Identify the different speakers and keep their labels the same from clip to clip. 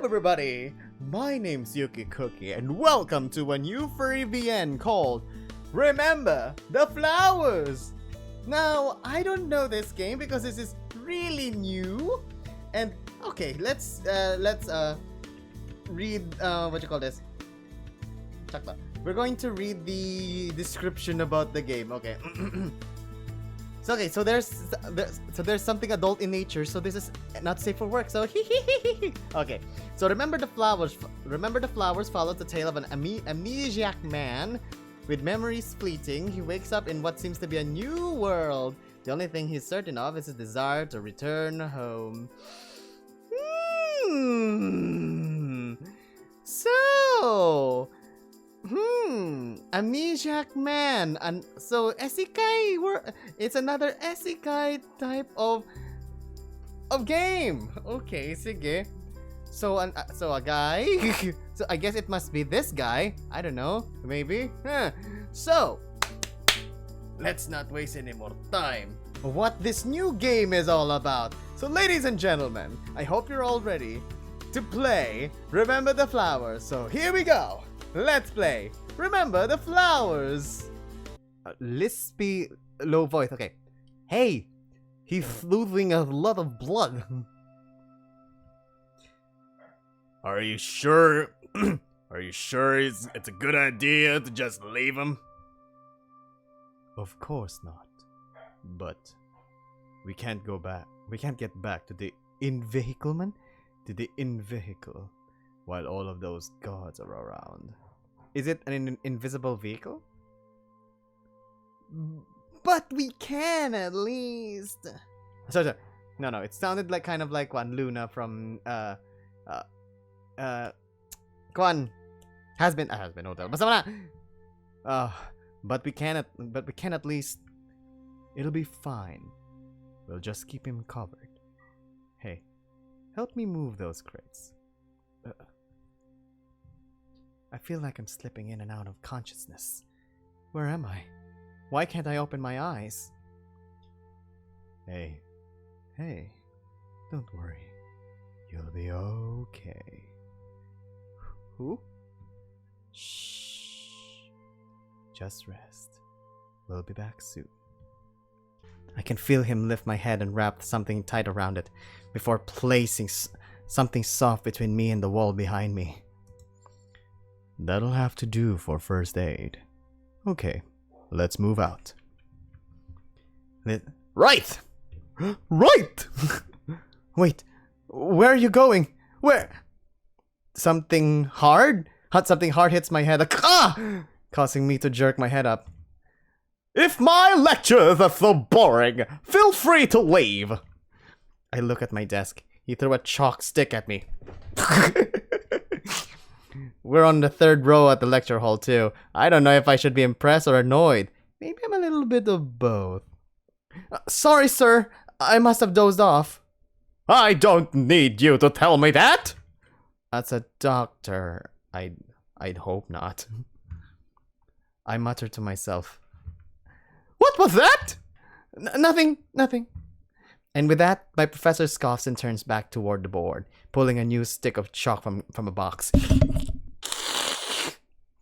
Speaker 1: everybody! My name's Yuki Cookie and welcome to a new Furry VN called Remember the Flowers! Now, I don't know this game because this is really new. And okay, let's read what you call this? Chakla. We're going to read the description about the game. Okay. So there's something adult in nature, so this is not safe for work. So okay. So remember the flowers follows the tale of an amnesiac man with memories fleeting. He wakes up in what seems to be a new world. The only thing he's certain of is his desire to return home. So amnesiac man, and so isekai, it's another isekai type of game. Okay, sige. So a guy. So I guess it must be this guy. I don't know, maybe. So let's not waste any more time. What this new game is all about. So ladies and gentlemen, I hope you're all ready to play Remember the Flowers. So here we go. Let's play Remember the Flowers. Lispy low voice. Okay. Hey, he's losing a lot of blood.
Speaker 2: Are you sure? Are you sure it's a good idea to just leave him?
Speaker 1: Of course not. But we can't go back. We can't get back to the in-vehicle while all of those gods are around. Is it an invisible vehicle? But we can at least. Sorry. No. It sounded like kind of like one Luna from Kwan has been hotel. But we can at least. It'll be fine. We'll just keep him covered. Hey, help me move those crates. I feel like I'm slipping in and out of consciousness. Where am I? Why can't I open my eyes? Hey, don't worry. You'll be okay. Who? Shh. Just rest. We'll be back soon. I can feel him lift my head and wrap something tight around it before placing something soft between me and the wall behind me. That'll have to do for first aid. Okay, let's move out. Right! Right! Wait, where are you going? Where? Something hard hits my head, causing me to jerk my head up. If my lectures are so boring, feel free to leave. I look at my desk. He threw a chalk stick at me. We're on the third row at the lecture hall too. I don't know if I should be impressed or annoyed. Maybe I'm a little bit of both. Sorry, sir. I must have dozed off.
Speaker 2: I don't need you to tell me that.
Speaker 1: As a doctor, I'd hope not. I muttered to myself. What was that? Nothing. And with that, my professor scoffs and turns back toward the board, pulling a new stick of chalk from a box.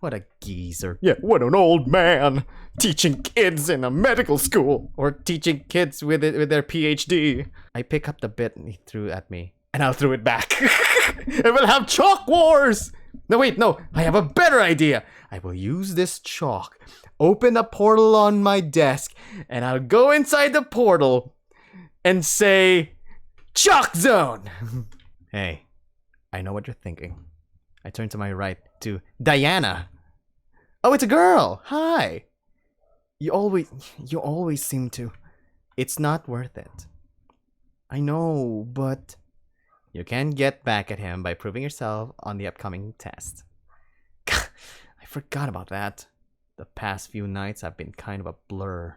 Speaker 1: What a geezer.
Speaker 2: Yeah, what an old man. Teaching kids in a medical school.
Speaker 1: Or teaching kids with their PhD. I pick up the bit he threw at me, and I'll throw it back.
Speaker 2: And we'll have chalk wars.
Speaker 1: No, I have a better idea. I will use this chalk, open a portal on my desk, and I'll go inside the portal and say, Chalk Zone! Hey, I know what you're thinking. I turn to my right to Diana. Oh, it's a girl! Hi! You always seem to. It's not worth it. I know, but you can get back at him by proving yourself on the upcoming test. I forgot about that. The past few nights have been kind of a blur.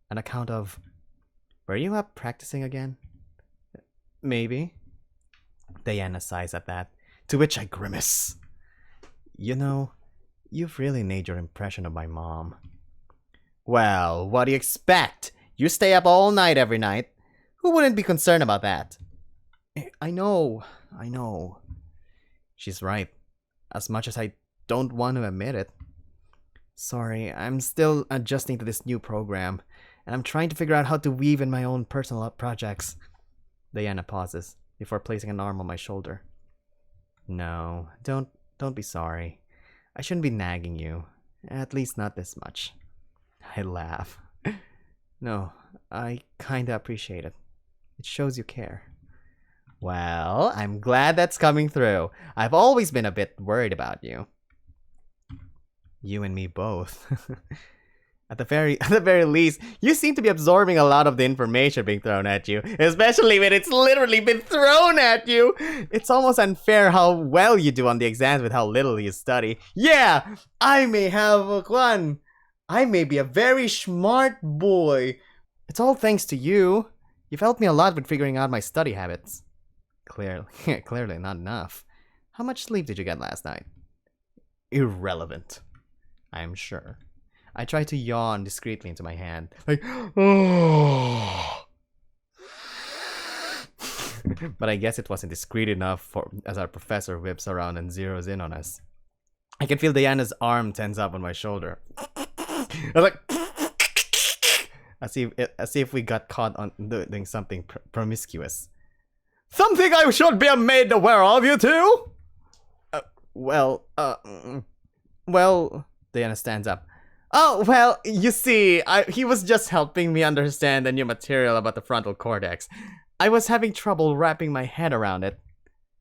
Speaker 1: An account of... Were you up practicing again? Maybe. Diana sighs at that, to which I grimace. You know, you've really made your impression of my mom. Well, what do you expect? You stay up all night every night. Who wouldn't be concerned about that? I know. She's right, as much as I don't want to admit it. Sorry, I'm still adjusting to this new program, and I'm trying to figure out how to weave in my own personal projects. Diana pauses before placing an arm on my shoulder. No, don't be sorry. I shouldn't be nagging you. At least not this much. I laugh. No, I kinda appreciate it. It shows you care. Well, I'm glad that's coming through. I've always been a bit worried about you. You and me both. At the very least, you seem to be absorbing a lot of the information being thrown at you, especially when it's literally been thrown at you. It's almost unfair how well you do on the exams with how little you study. Yeah, I may be a very smart boy. It's all thanks to you. You've helped me a lot with figuring out my study habits. Clearly not enough. How much sleep did you get last night? Irrelevant, I'm sure. I try to yawn discreetly into my hand. Like, oh. But I guess it wasn't discreet enough as our professor whips around and zeroes in on us. I can feel Diana's arm tense up on my shoulder. I'm like, as if we got caught on doing something promiscuous. Something I should be made aware of, you two? Well, Diana stands up. Oh, well, you see, he was just helping me understand the new material about the frontal cortex. I was having trouble wrapping my head around it.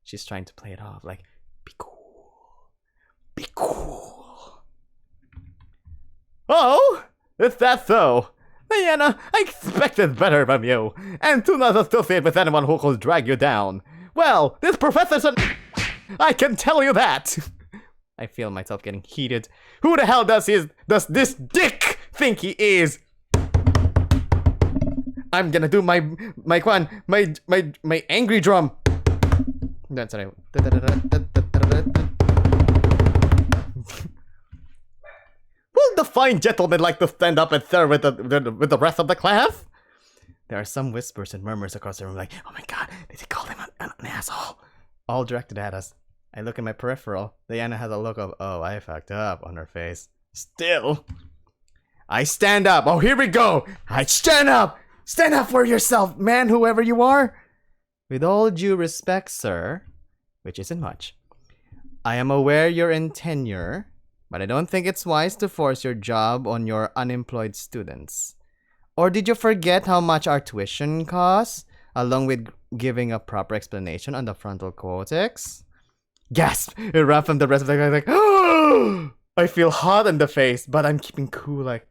Speaker 1: She's trying to play it off like, be cool. Be cool. Oh, is that so? Diana, I expected better from you. And do not associate with anyone who could drag you down. Well, this professor's I can tell you that. I feel myself getting heated. Who the hell does this dick think he is? I'm gonna do my angry drum. That's what Will the fine gentleman like to stand up and stare with the rest of the class? There are some whispers and murmurs across the room like, oh my god, did he call him an asshole? All directed at us. I look at my peripheral. Diana has a look of, oh, I fucked up on her face. Still. I stand up. Oh, here we go. I stand up. Stand up for yourself, man, whoever you are. With all due respect, sir, which isn't much, I am aware you're in tenure, but I don't think it's wise to force your job on your unemployed students. Or did you forget how much our tuition costs, along with giving a proper explanation on the frontal cortex? Gasp! It ran from the rest of the guys like, oh! I feel hot in the face, but I'm keeping cool like...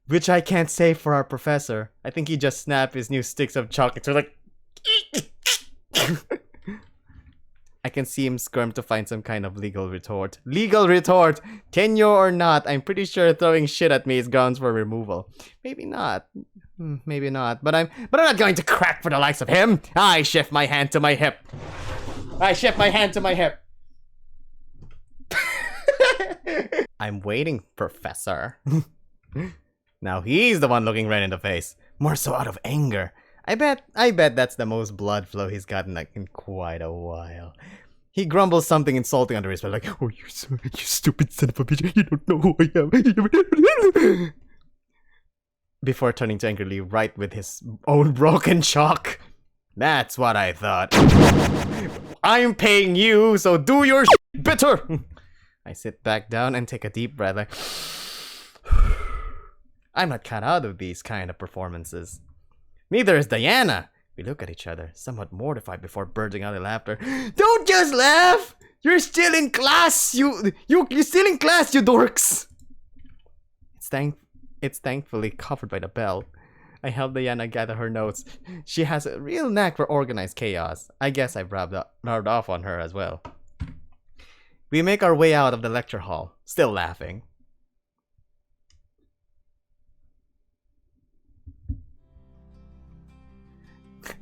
Speaker 1: Which I can't say for our professor. I think he just snapped his new sticks of chocolate. So like... I can see him squirm to find some kind of legal retort. Legal retort! Tenure or not, I'm pretty sure throwing shit at me is grounds for removal. Maybe not. Maybe not. But I'm not going to crack for the likes of him! I shift my hand to my hip. I shift my hand to my hip. I'm waiting, Professor. Now he's the one looking right in the face. More so out of anger. I bet that's the most blood flow he's gotten like in quite a while. He grumbles something insulting under his breath, like, "Oh, you stupid son of a bitch! You don't know who I am." Before turning to angrily right with his own broken chalk. That's what I thought. I'm paying you, so do your bitter. I sit back down and take a deep breath, like, I'm not cut out of these kind of performances. Neither is Diana. We look at each other, somewhat mortified before bursting out in laughter. Don't just laugh! You're still in class! You're still in class, you dorks! It's thankfully covered by the bell. I help Diana gather her notes. She has a real knack for organized chaos. I guess I've rubbed off on her as well. We make our way out of the lecture hall, still laughing.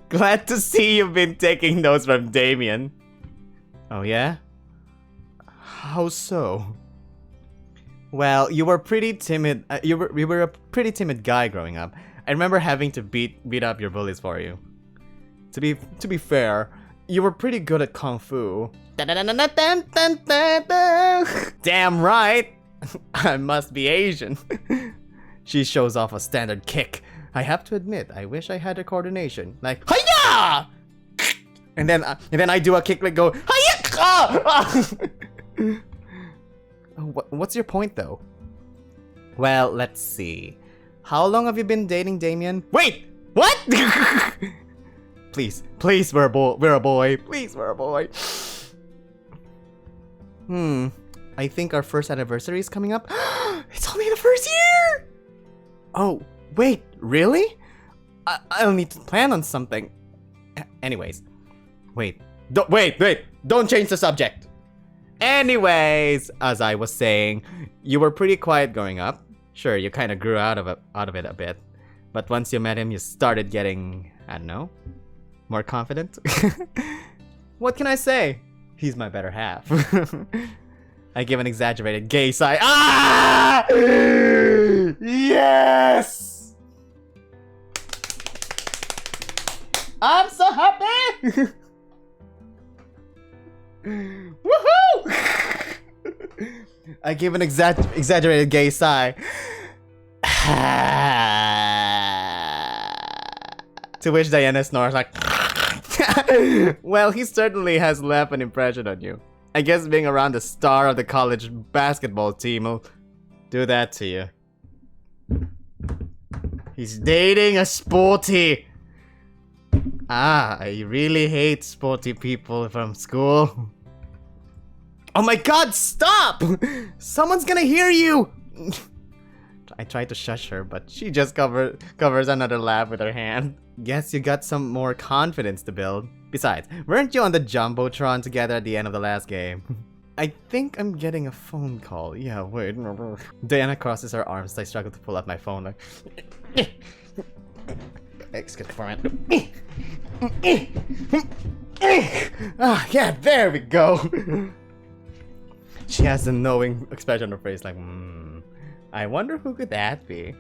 Speaker 1: Glad to see you've been taking notes from Damien. Oh yeah? How so? Well, you were pretty timid. You were a pretty timid guy growing up. I remember having to beat up your bullies for you. To be fair, You were pretty good at Kung Fu. Damn right! I must be Asian. She shows off a standard kick. I have to admit, I wish I had her coordination. Like, hiya! And then I do a kick like go, hiya! What's your point though? Well, let's see. How long have you been dating Damien? Wait! What? Please, we're a boy. Please, we're a boy. I think our first anniversary is coming up. It's only the first year! Oh, wait, really? I'll need to plan on something. Anyways. Wait, don't change the subject. Anyways, as I was saying, you were pretty quiet growing up. Sure, you kind of grew out of it a bit. But once you met him, you started getting, I don't know, more confident? What can I say? He's my better half. I give an exaggerated gay sigh. Ah! Yes! I'm so happy! Woohoo! I give an exaggerated gay sigh. To which Diana snores like, well, he certainly has left an impression on you. I guess being around the star of the college basketball team will do that to you. He's dating a sporty. I really hate sporty people from school. Oh my god, stop! Someone's gonna hear you! I tried to shush her, but she just covers another laugh with her hand. Guess you got some more confidence to build. Besides, weren't you on the Jumbotron together at the end of the last game? I think I'm getting a phone call. Yeah, wait. Diana crosses her arms as I struggle to pull up my phone. Like, excuse me for a minute. Yeah, there we go. She has a knowing expression on her face, like, I wonder who could that be.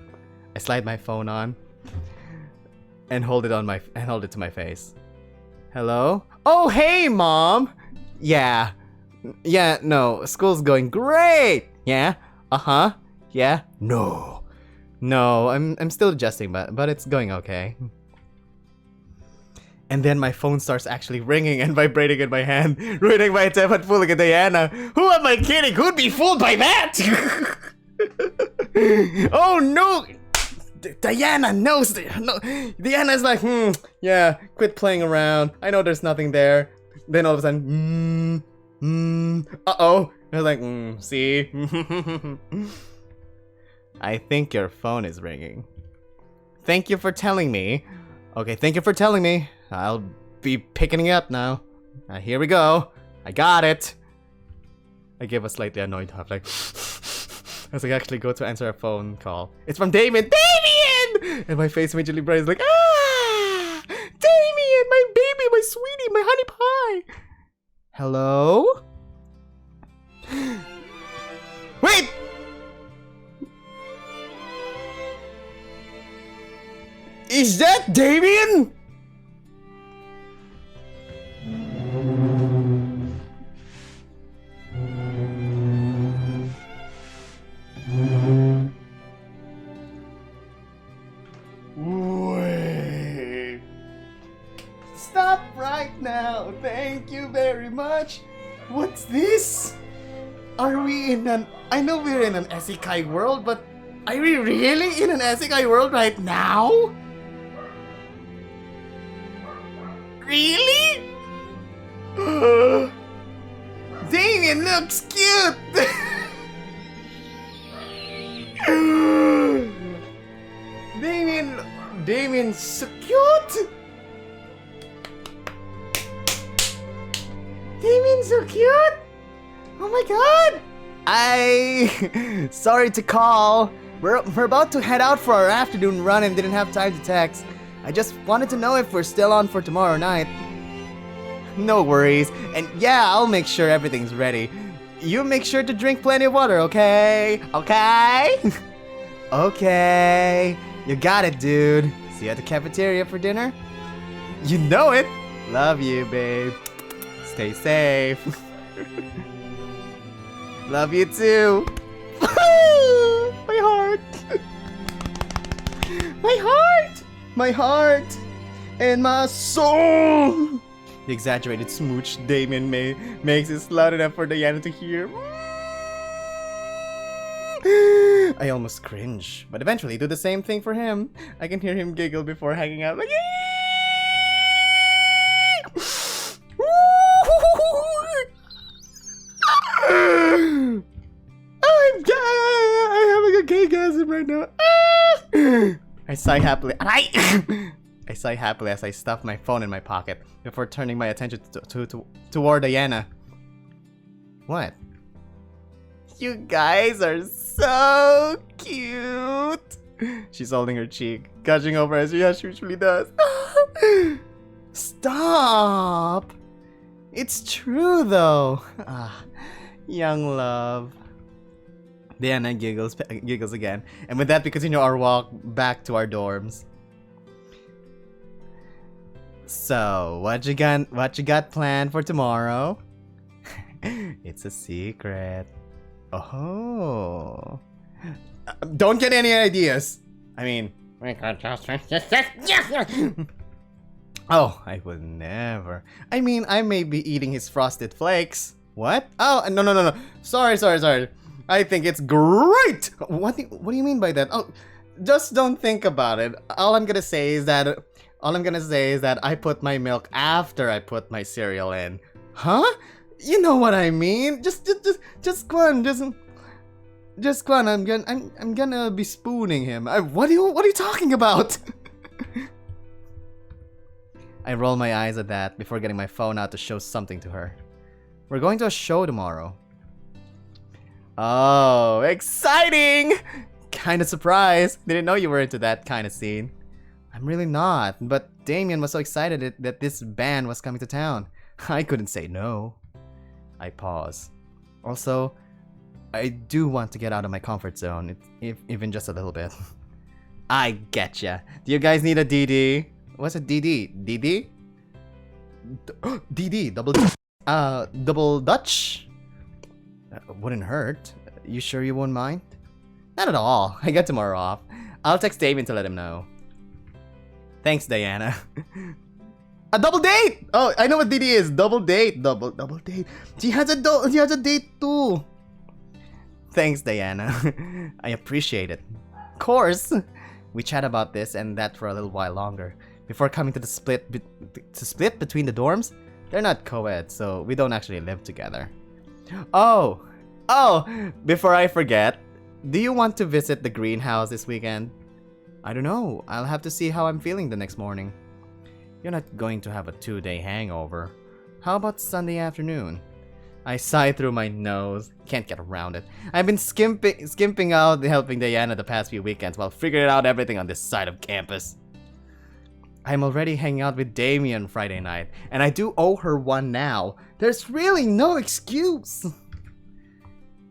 Speaker 1: I slide my phone on and hold it to my face. Hello? Oh, hey, Mom. Yeah, no, school's going great. Yeah. Uh-huh. Yeah. No, I'm still adjusting, but it's going okay. And then my phone starts actually ringing and vibrating in my hand, ruining my attempt at fooling Diana. Who am I kidding? Who'd be fooled by that? Oh no! Diana knows. No, Diana's like, yeah, quit playing around. I know there's nothing there. Then all of a sudden, uh-oh. I was like, see? I think your phone is ringing. Thank you for telling me. Okay, thank you for telling me. I'll be picking it up now. Here we go. I got it. I give a slightly annoyed huff, like, as I actually go to answer a phone call. It's from Damien. Damien! And my face immediately brightens, like, ah! Damien, my baby, my sweetie, my honey pie. Hello? Wait! Is that Damien? Wait. Stop right now. Thank you very much. What's this? Are we in an... I know we're in an isekai world, but are we really in an isekai world right now? Really? Damien looks cute! Damien's so cute! Damien's so cute! Oh my god! Sorry to call. We're about to head out for our afternoon run and didn't have time to text. I just wanted to know if we're still on for tomorrow night. No worries. And yeah, I'll make sure everything's ready. You make sure to drink plenty of water, okay? Okay? Okay. You got it, dude. See you at the cafeteria for dinner? You know it. Love you, babe. Stay safe. Love you too. My heart. My heart. My heart. And my soul. The exaggerated smooch Damien makes it loud enough for Diana to hear. I almost cringe, but eventually do the same thing for him. I can hear him giggle before hanging out like I'm having a gaygasm right now. I sigh happily. I sigh happily as I stuff my phone in my pocket before turning my attention toward Diana. What? You guys are so cute. She's holding her cheek, gushing over as she usually does. Stop. It's true though. Young love. Diana giggles again, and with that we continue our walk back to our dorms. So, what you got planned for tomorrow? It's a secret. Oh. Don't get any ideas. I mean, oh, I would never. I mean, I may be eating his frosted flakes. What? Oh, no. Sorry. I think it's great. What do you mean by that? Oh, just don't think about it. All I'm gonna say is that I put my milk after I put my cereal in. Huh? You know what I mean? Just go on. Just go on. I'm gonna be spooning him. What are you talking about? I roll my eyes at that before getting my phone out to show something to her. We're going to a show tomorrow. Oh, exciting! Kinda surprised. Didn't know you were into that kind of scene. I'm really not, but Damien was so excited that this band was coming to town. I couldn't say no. I pause. Also, I do want to get out of my comfort zone, even just a little bit. I getcha. Do you guys need a DD? What's a DD? DD? DD, double Dutch? Wouldn't hurt. You sure you won't mind? Not at all. I got tomorrow off. I'll text Damien to let him know. Thanks, Diana. A double date! Oh, I know what DD is. Double date. Double date. She has a date too. Thanks, Diana. I appreciate it. Of course. We chat about this and that for a little while longer before coming to the split between the dorms. They're not co-ed, so we don't actually live together. Oh, before I forget, do you want to visit the greenhouse this weekend? I don't know. I'll have to see how I'm feeling the next morning. You're not going to have a 2-day hangover. How about Sunday afternoon? I sigh through my nose. Can't get around it. I've been skimping out helping Diana the past few weekends while figuring out everything on this side of campus. I'm already hanging out with Damien Friday night, and I do owe her one now. There's really no excuse.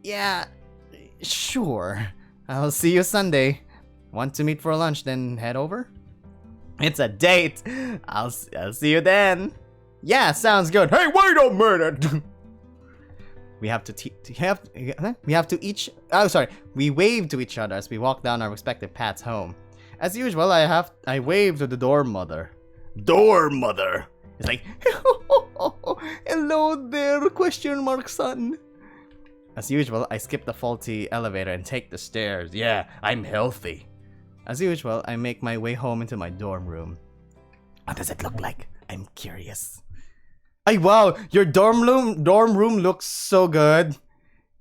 Speaker 1: Yeah, sure. I'll see you Sunday. Want to meet for lunch, then head over? It's a date. I'll see you then. Yeah, sounds good. Hey, wait a minute. We wave to each other as we walk down our respective paths home. As usual, I wave to the dorm mother. Dorm mother. It's like, hello there, ? Son. As usual, I skip the faulty elevator and take the stairs. Yeah, I'm healthy. As usual, I make my way home into my dorm room. What does it look like? I'm curious. Ay, wow, your dorm room looks so good.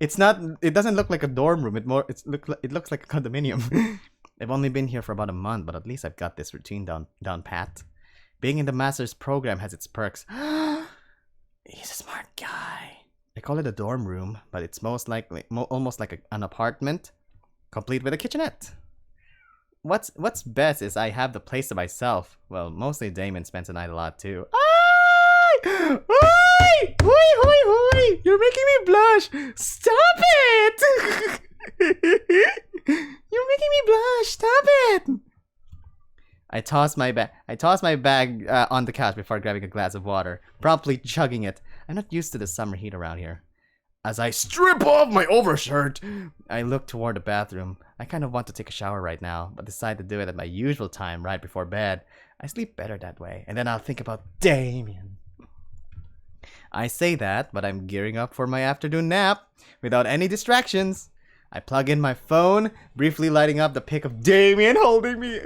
Speaker 1: It doesn't look like a dorm room. It looks like a condominium. I've only been here for about a month, but at least I've got this routine down pat. Being in the master's program has its perks. He's a smart guy. I call it a dorm room, but it's most likely almost like an apartment, complete with a kitchenette. What's best is I have the place to myself. Well, mostly Damien spends the night a lot too. Oi! Oi! You're making me blush. Stop it! You're making me blush. Stop it. I toss my bag on the couch before grabbing a glass of water, promptly chugging it. I'm not used to the summer heat around here. As I strip off my overshirt, I look toward the bathroom. I kind of want to take a shower right now, but decide to do it at my usual time, right before bed. I sleep better that way, and then I'll think about Damien. I say that, but I'm gearing up for my afternoon nap without any distractions. I plug in my phone, briefly lighting up the pic of Damien holding me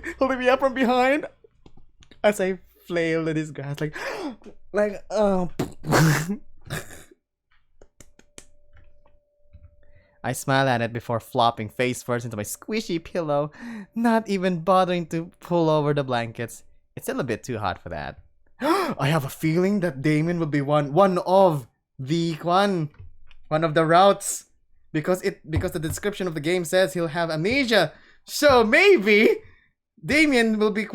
Speaker 1: up from behind as I flail in his grass oh. I smile at it before flopping face first into my squishy pillow, not even bothering to pull over the blankets. It's still a bit too hot for that. I have a feeling that Damien will be one of the routes because the description of the game says he'll have amnesia. So maybe Damien will be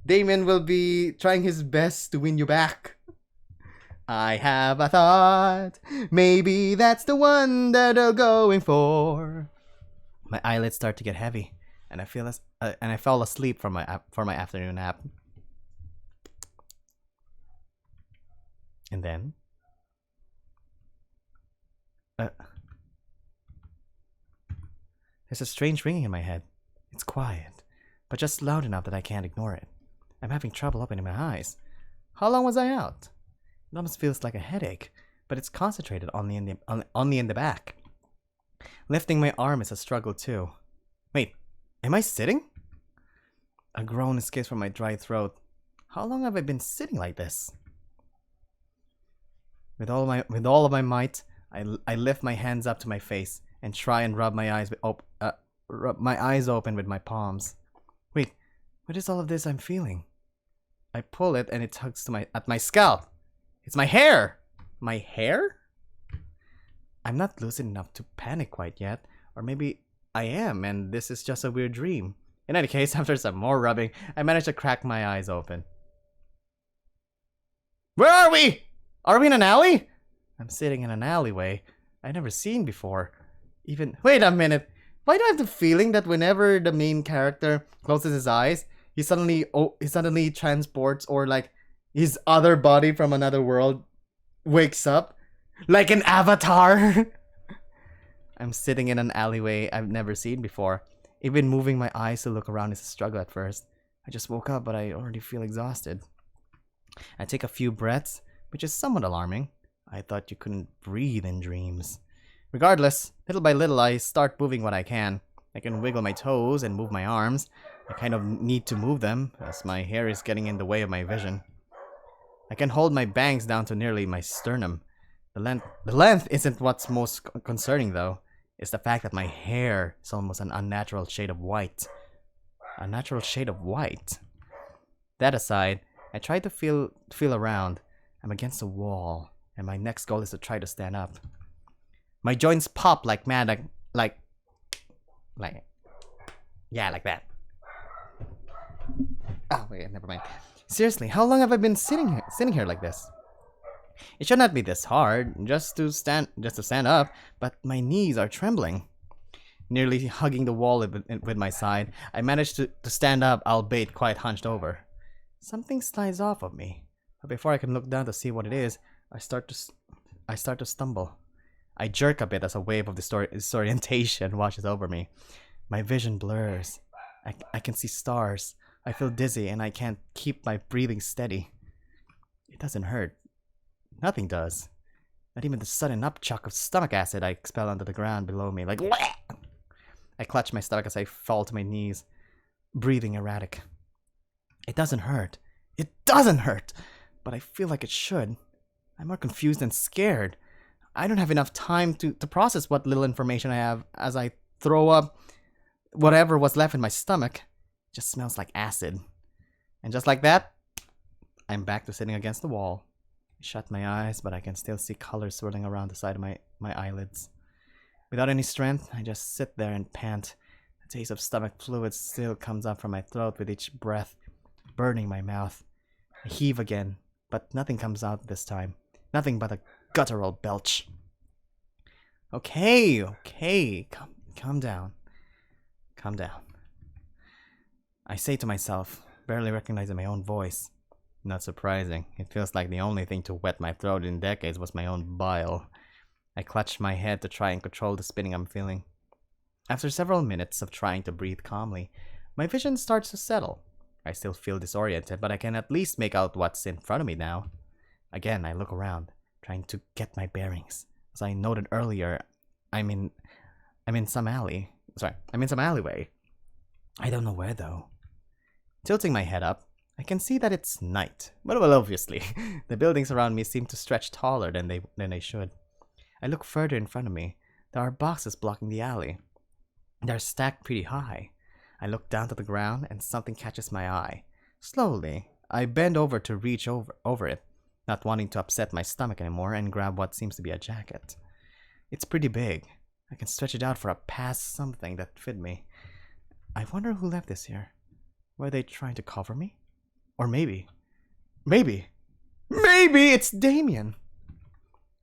Speaker 1: Damien will be trying his best to win you back. I have a thought. Maybe that's the one that I'm going for. My eyelids start to get heavy, and I fall asleep for my afternoon nap. And then, there's a strange ringing in my head. It's quiet, but just loud enough that I can't ignore it. I'm having trouble opening my eyes. How long was I out? It almost feels like a headache, but it's concentrated only in the back. Lifting my arm is a struggle too. Wait, am I sitting? A groan escapes from my dry throat. How long have I been sitting like this? With all of my might, I lift my hands up to my face and try and rub my eyes open with my palms. Wait, what is all of this I'm feeling? I pull it and it tugs at my scalp. It's my hair! My hair? I'm not lucid enough to panic quite yet. Or maybe I am, and this is just a weird dream. In any case, after some more rubbing, I managed to crack my eyes open. Where are we? Are we in an alley? I'm sitting in an alleyway I've never seen before. Wait a minute. Why do I have the feeling that whenever the main character closes his eyes, he suddenly transports, or like his other body from another world wakes up? Like an avatar! I'm sitting in an alleyway I've never seen before. Even moving my eyes to look around is a struggle at first. I just woke up, but I already feel exhausted. I take a few breaths, which is somewhat alarming. I thought you couldn't breathe in dreams. Regardless, little by little I start moving what I can. I can wiggle my toes and move my arms. I kind of need to move them, as my hair is getting in the way of my vision. I can hold my bangs down to nearly my sternum. The length isn't what's most concerning though. It's the fact that my hair is almost an unnatural shade of white. A natural shade of white? That aside, I try to feel around. I'm against a wall, and my next goal is to try to stand up. My joints pop like mad, like that. Oh wait, never mind. Seriously, how long have I been sitting here like this? It should not be this hard, just to stand up, but my knees are trembling. Nearly hugging the wall with my side, I manage to stand up, albeit quite hunched over. Something slides off of me, but before I can look down to see what it is, I start to stumble. I jerk a bit as a wave of disorientation washes over me. My vision blurs. I can see stars. I feel dizzy and I can't keep my breathing steady. It doesn't hurt. Nothing does. Not even the sudden upchuck of stomach acid I expel onto the ground below me. Like, Wah! I clutch my stomach as I fall to my knees, breathing erratic. It doesn't hurt. It doesn't hurt! But I feel like it should. I'm more confused and scared. I don't have enough time to process what little information I have as I throw up whatever was left in my stomach. It just smells like acid. And just like that, I'm back to sitting against the wall. I shut my eyes, but I can still see colors swirling around the side of my eyelids. Without any strength, I just sit there and pant. The taste of stomach fluid still comes up from my throat with each breath, burning my mouth. I heave again, but nothing comes out this time. Nothing but a guttural belch. Okay, calm down. Calm down. I say to myself, barely recognizing my own voice. Not surprising. It feels like the only thing to wet my throat in decades was my own bile. I clutch my head to try and control the spinning I'm feeling. After several minutes of trying to breathe calmly, my vision starts to settle. I still feel disoriented, but I can at least make out what's in front of me now. Again, I look around, trying to get my bearings. As I noted earlier, I'm in some alley. I'm in some alleyway. I don't know where though. Tilting my head up, I can see that it's night. But well, obviously, the buildings around me seem to stretch taller than they should. I look further in front of me. There are boxes blocking the alley. They're stacked pretty high. I look down to the ground and something catches my eye. Slowly, I bend over to reach over it, not wanting to upset my stomach anymore, and grab what seems to be a jacket. It's pretty big. I can stretch it out for a past something that fit me. I wonder who left this here. Were they trying to cover me? Or maybe it's Damien!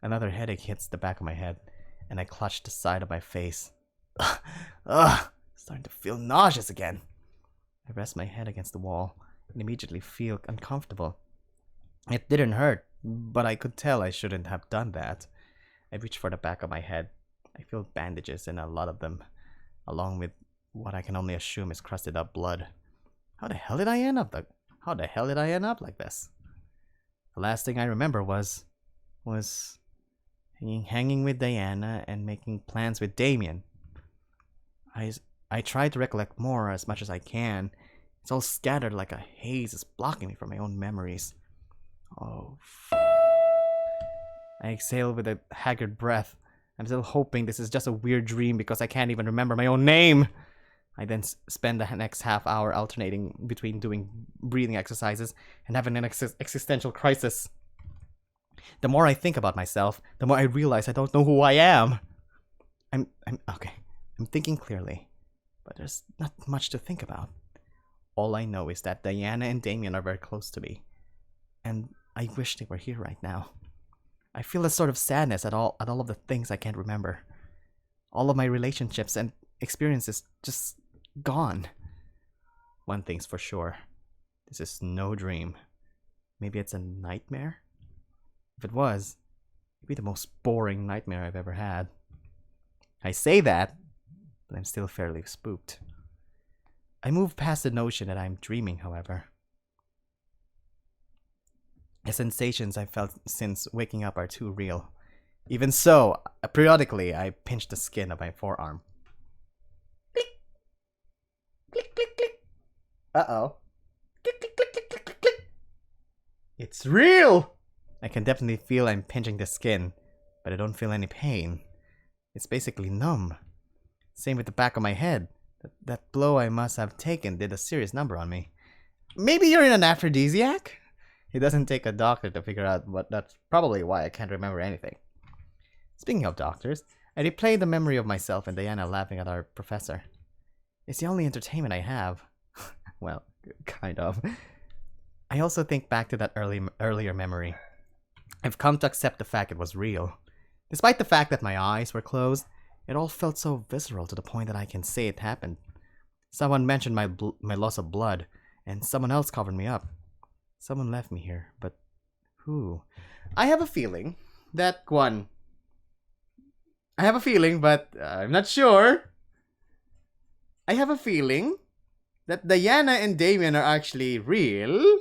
Speaker 1: Another headache hits the back of my head, and I clutch the side of my face. Starting to feel nauseous again. I rest my head against the wall and immediately feel uncomfortable. It didn't hurt, but I could tell I shouldn't have done that. I reach for the back of my head. I feel bandages, and a lot of them, along with what I can only assume is crusted up blood. How the hell did I end up like this? The last thing I remember was hanging with Diana and making plans with Damien. I try to recollect more as much as I can. It's all scattered like a haze is blocking me from my own memories. Oh, I exhale with a haggard breath. I'm still hoping this is just a weird dream because I can't even remember my own name. I then spend the next half hour alternating between doing breathing exercises and having an existential crisis. The more I think about myself, the more I realize I don't know who I am. I'm okay. I'm thinking clearly, but there's not much to think about. All I know is that Diana and Damien are very close to me, and I wish they were here right now. I feel a sort of sadness at all of the things I can't remember. All of my relationships and experiences just gone. One thing's for sure. This is no dream. Maybe it's a nightmare? If it was, it'd be the most boring nightmare I've ever had. I say that, but I'm still fairly spooked. I move past the notion that I'm dreaming, however. The sensations I've felt since waking up are too real. Even so, periodically I pinch the skin of my forearm. Click! Click, click, click! Uh-oh. Click, click, click, click, click, click, click! It's real! I can definitely feel I'm pinching the skin, but I don't feel any pain. It's basically numb. Same with the back of my head. That blow I must have taken did a serious number on me. Maybe you're in an aphrodisiac? It doesn't take a doctor to figure out what. That's probably why I can't remember anything. Speaking of doctors, I replay the memory of myself and Diana laughing at our professor. It's the only entertainment I have. Well, kind of. I also think back to that earlier memory. I've come to accept the fact it was real. Despite the fact that my eyes were closed, it all felt so visceral to the point that I can say it happened. Someone mentioned my loss of blood, and someone else covered me up. Someone left me here, but who? I have a feeling that one. I have a feeling, but I'm not sure. I have a feeling that Diana and Damien are actually real.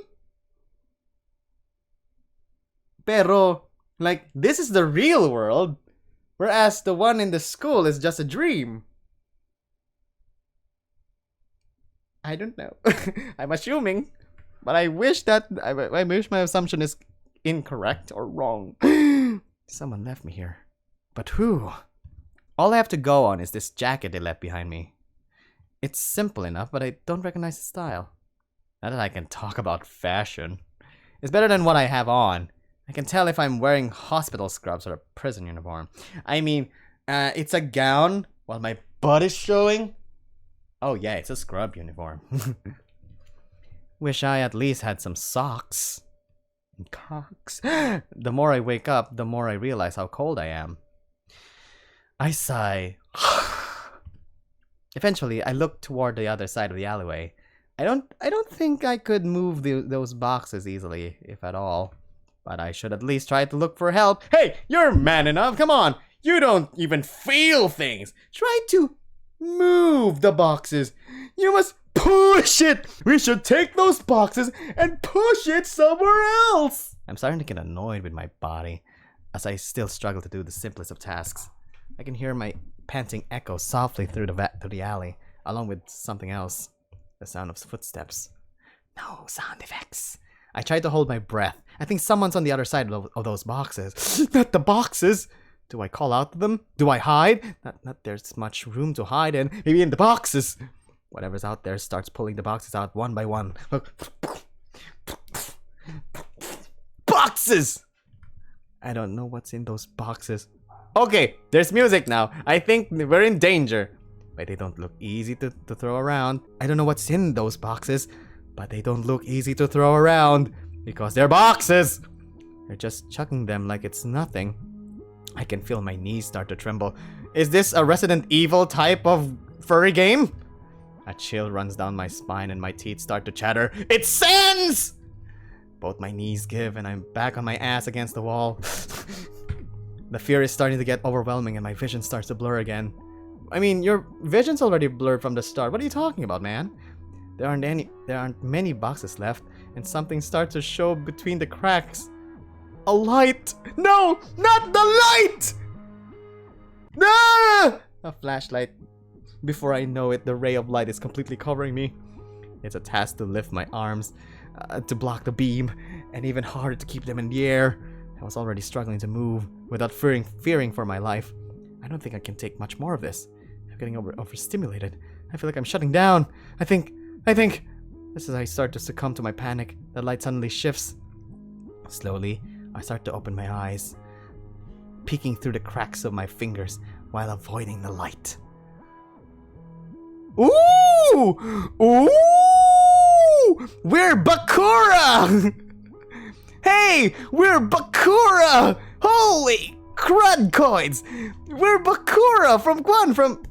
Speaker 1: Pero, like, this is the real world, whereas the one in the school is just a dream. I don't know. I'm assuming. But I wish my assumption is incorrect or wrong. Someone left me here. But who? All I have to go on is this jacket they left behind me. It's simple enough, but I don't recognize the style. Not that I can talk about fashion. It's better than what I have on. I can tell if I'm wearing hospital scrubs or a prison uniform. I mean, it's a gown while my butt is showing. Oh yeah, it's a scrub uniform. Wish I at least had some socks. And cocks. The more I wake up, the more I realize how cold I am. I sigh. Eventually, I look toward the other side of the alleyway. I don't think I could move those boxes easily, if at all. But I should at least try to look for help. Hey, you're man enough. Come on. You don't even feel things. Try to move the boxes. You must push it. We should take those boxes and push it somewhere else. I'm starting to get annoyed with my body as I still struggle to do the simplest of tasks. I can hear my panting echo softly through the alley, along with something else. The sound of footsteps. No sound effects. I tried to hold my breath. I think someone's on the other side of those boxes. Not the boxes! Do I call out to them? Do I hide? Not there's much room to hide in. Maybe in the boxes. Whatever's out there starts pulling the boxes out one by one. Boxes! I don't know what's in those boxes. Okay, there's music now. I think we're in danger. But they don't look easy to throw around. I don't know what's in those boxes, but they don't look easy to throw around because they're boxes. They're just chucking them like it's nothing. I can feel my knees start to tremble. Is this a Resident Evil type of furry game? A chill runs down my spine and my teeth start to chatter. It sends! Both my knees give and I'm back on my ass against the wall. The fear is starting to get overwhelming and my vision starts to blur again. I mean, your vision's already blurred from the start. What are you talking about, man? There aren't many boxes left, and something starts to show between the cracks. A light! No! Not the light! No! A flashlight. Before I know it, the ray of light is completely covering me. It's a task to lift my arms, to block the beam, and even harder to keep them in the air. I was already struggling to move, without fearing for my life. I don't think I can take much more of this. I'm getting overstimulated. I feel like I'm shutting down. I think... Just as I start to succumb to my panic, the light suddenly shifts. Slowly, I start to open my eyes, peeking through the cracks of my fingers while avoiding the light. Ooh! Ooh! We're Bakura! Hey! We're Bakura! Holy crud coins! We're Bakura from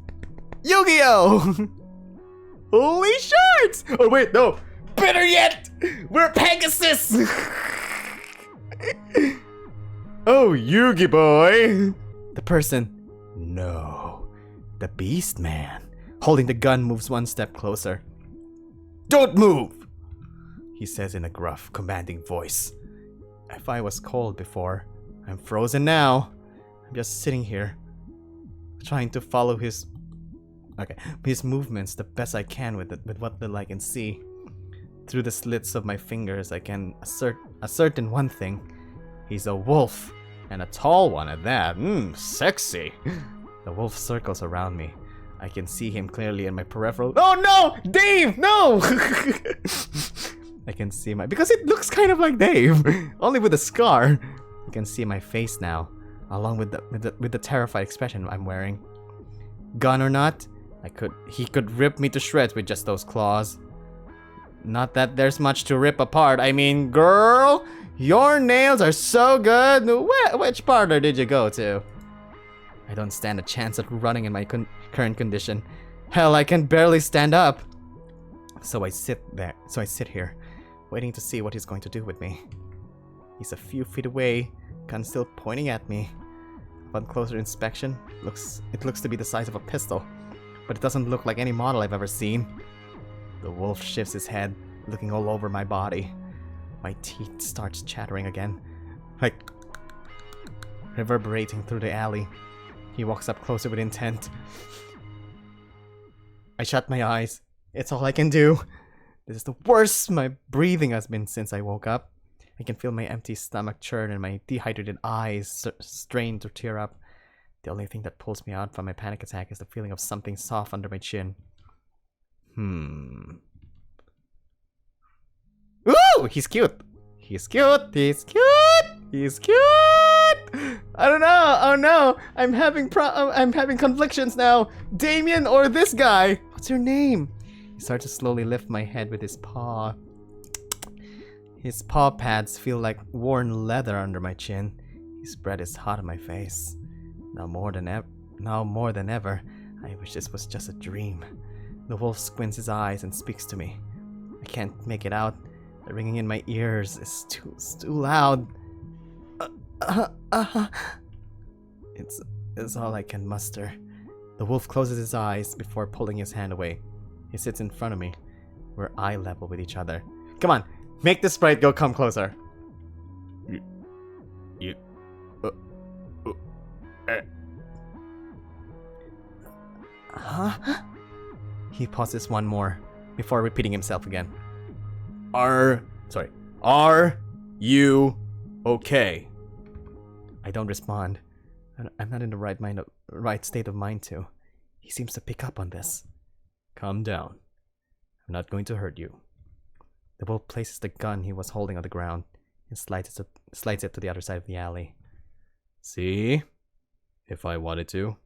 Speaker 1: Yu-Gi-Oh! Holy sharks! Oh wait, no! Better yet! We're Pegasus! Oh, Yugi boy! The person. No. The Beast Man. Holding the gun moves one step closer. Don't move! He says in a gruff, commanding voice. If I was cold before, I'm frozen now. I'm just sitting here, trying to follow his movements the best I can with what little I can see. Through the slits of my fingers, I can ascertain one thing. He's a wolf, and a tall one at that. Sexy. The wolf circles around me. I can see him clearly in my peripheral. Oh no! Dave! No! I can see because it looks kind of like Dave, only with a scar. You can see my face now, along with the terrified expression I'm wearing. Gun or not, he could rip me to shreds with just those claws. Not that there's much to rip apart. I mean, girl, your nails are so good. Which parlor did you go to? I don't stand a chance at running in my current condition. Hell, I can barely stand up. So I sit here, waiting to see what he's going to do with me. He's a few feet away, gun still pointing at me. Upon closer inspection, it looks to be the size of a pistol, but it doesn't look like any model I've ever seen. The wolf shifts his head, looking all over my body. My teeth starts chattering again, like reverberating through the alley. He walks up closer with intent. I shut my eyes. It's all I can do. This is the worst my breathing has been since I woke up. I can feel my empty stomach churn and my dehydrated eyes strain to tear up. The only thing that pulls me out from my panic attack is the feeling of something soft under my chin. Ooh! He's cute! He's cute! He's cute! He's cute! I don't know! Oh no! I'm having conflictions now! Damien or this guy! What's your name? He starts to slowly lift my head with his paw. His paw pads feel like worn leather under my chin. His breath is hot on my face. Now more than ever, I wish this was just a dream. The wolf squints his eyes and speaks to me. can't make it out. The ringing in my ears is too loud. It's all I can muster. The wolf closes his eyes before pulling his hand away. He sits in front of me. We're eye level with each other. Come on, make the sprite come closer. Huh? He pauses one more before repeating himself again. Are you okay? I don't respond. I'm not in the right state of mind to. He seems to pick up on this. Calm down. I'm not going to hurt you. The wolf places the gun he was holding on the ground and slides it to the other side of the alley. See? If I wanted to,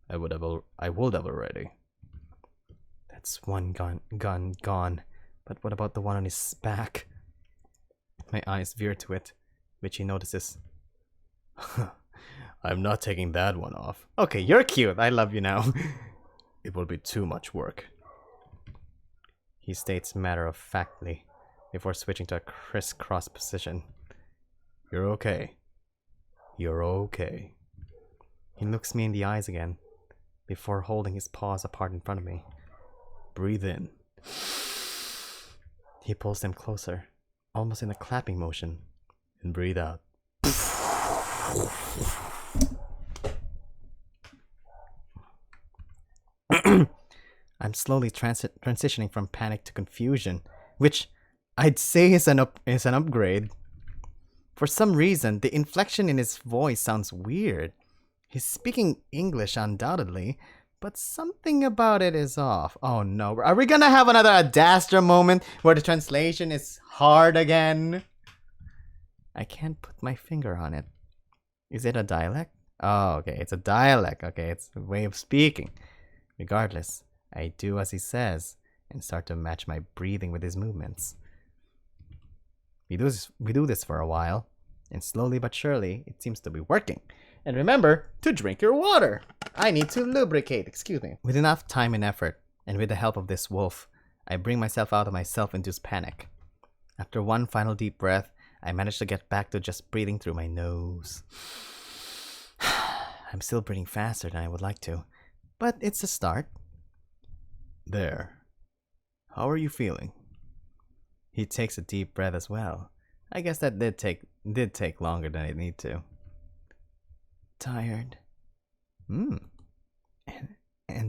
Speaker 1: I would have already. That's one gun gone. But what about the one on his back? My eyes veer to it, which he notices. I'm not taking that one off. Okay, you're cute. I love you now. It will be too much work. He states matter-of-factly before switching to a crisscross position. You're okay. You're okay. He looks me in the eyes again before holding his paws apart in front of me. Breathe in. He pulls them closer, almost in a clapping motion, and breathe out. I'm slowly transitioning from panic to confusion, which I'd say is an upgrade. For some reason, the inflection in his voice sounds weird. He's speaking English undoubtedly, but something about it is off. Oh no, are we gonna have another Adastra moment where the translation is hard again? I can't put my finger on it. Is it a dialect? Oh, okay, it's a dialect. Okay, it's a way of speaking. Regardless, I do as he says and start to match my breathing with his movements. We do this for a while, and slowly but surely, it seems to be working. And remember to drink your water. I need to lubricate, excuse me. With enough time and effort, and with the help of this wolf, I bring myself out of my self-induced panic. After one final deep breath, I manage to get back to just breathing through my nose. I'm still breathing faster than I would like to, but it's a start. There. How are you feeling? He takes a deep breath as well. I guess that did take longer than it need to. Tired. And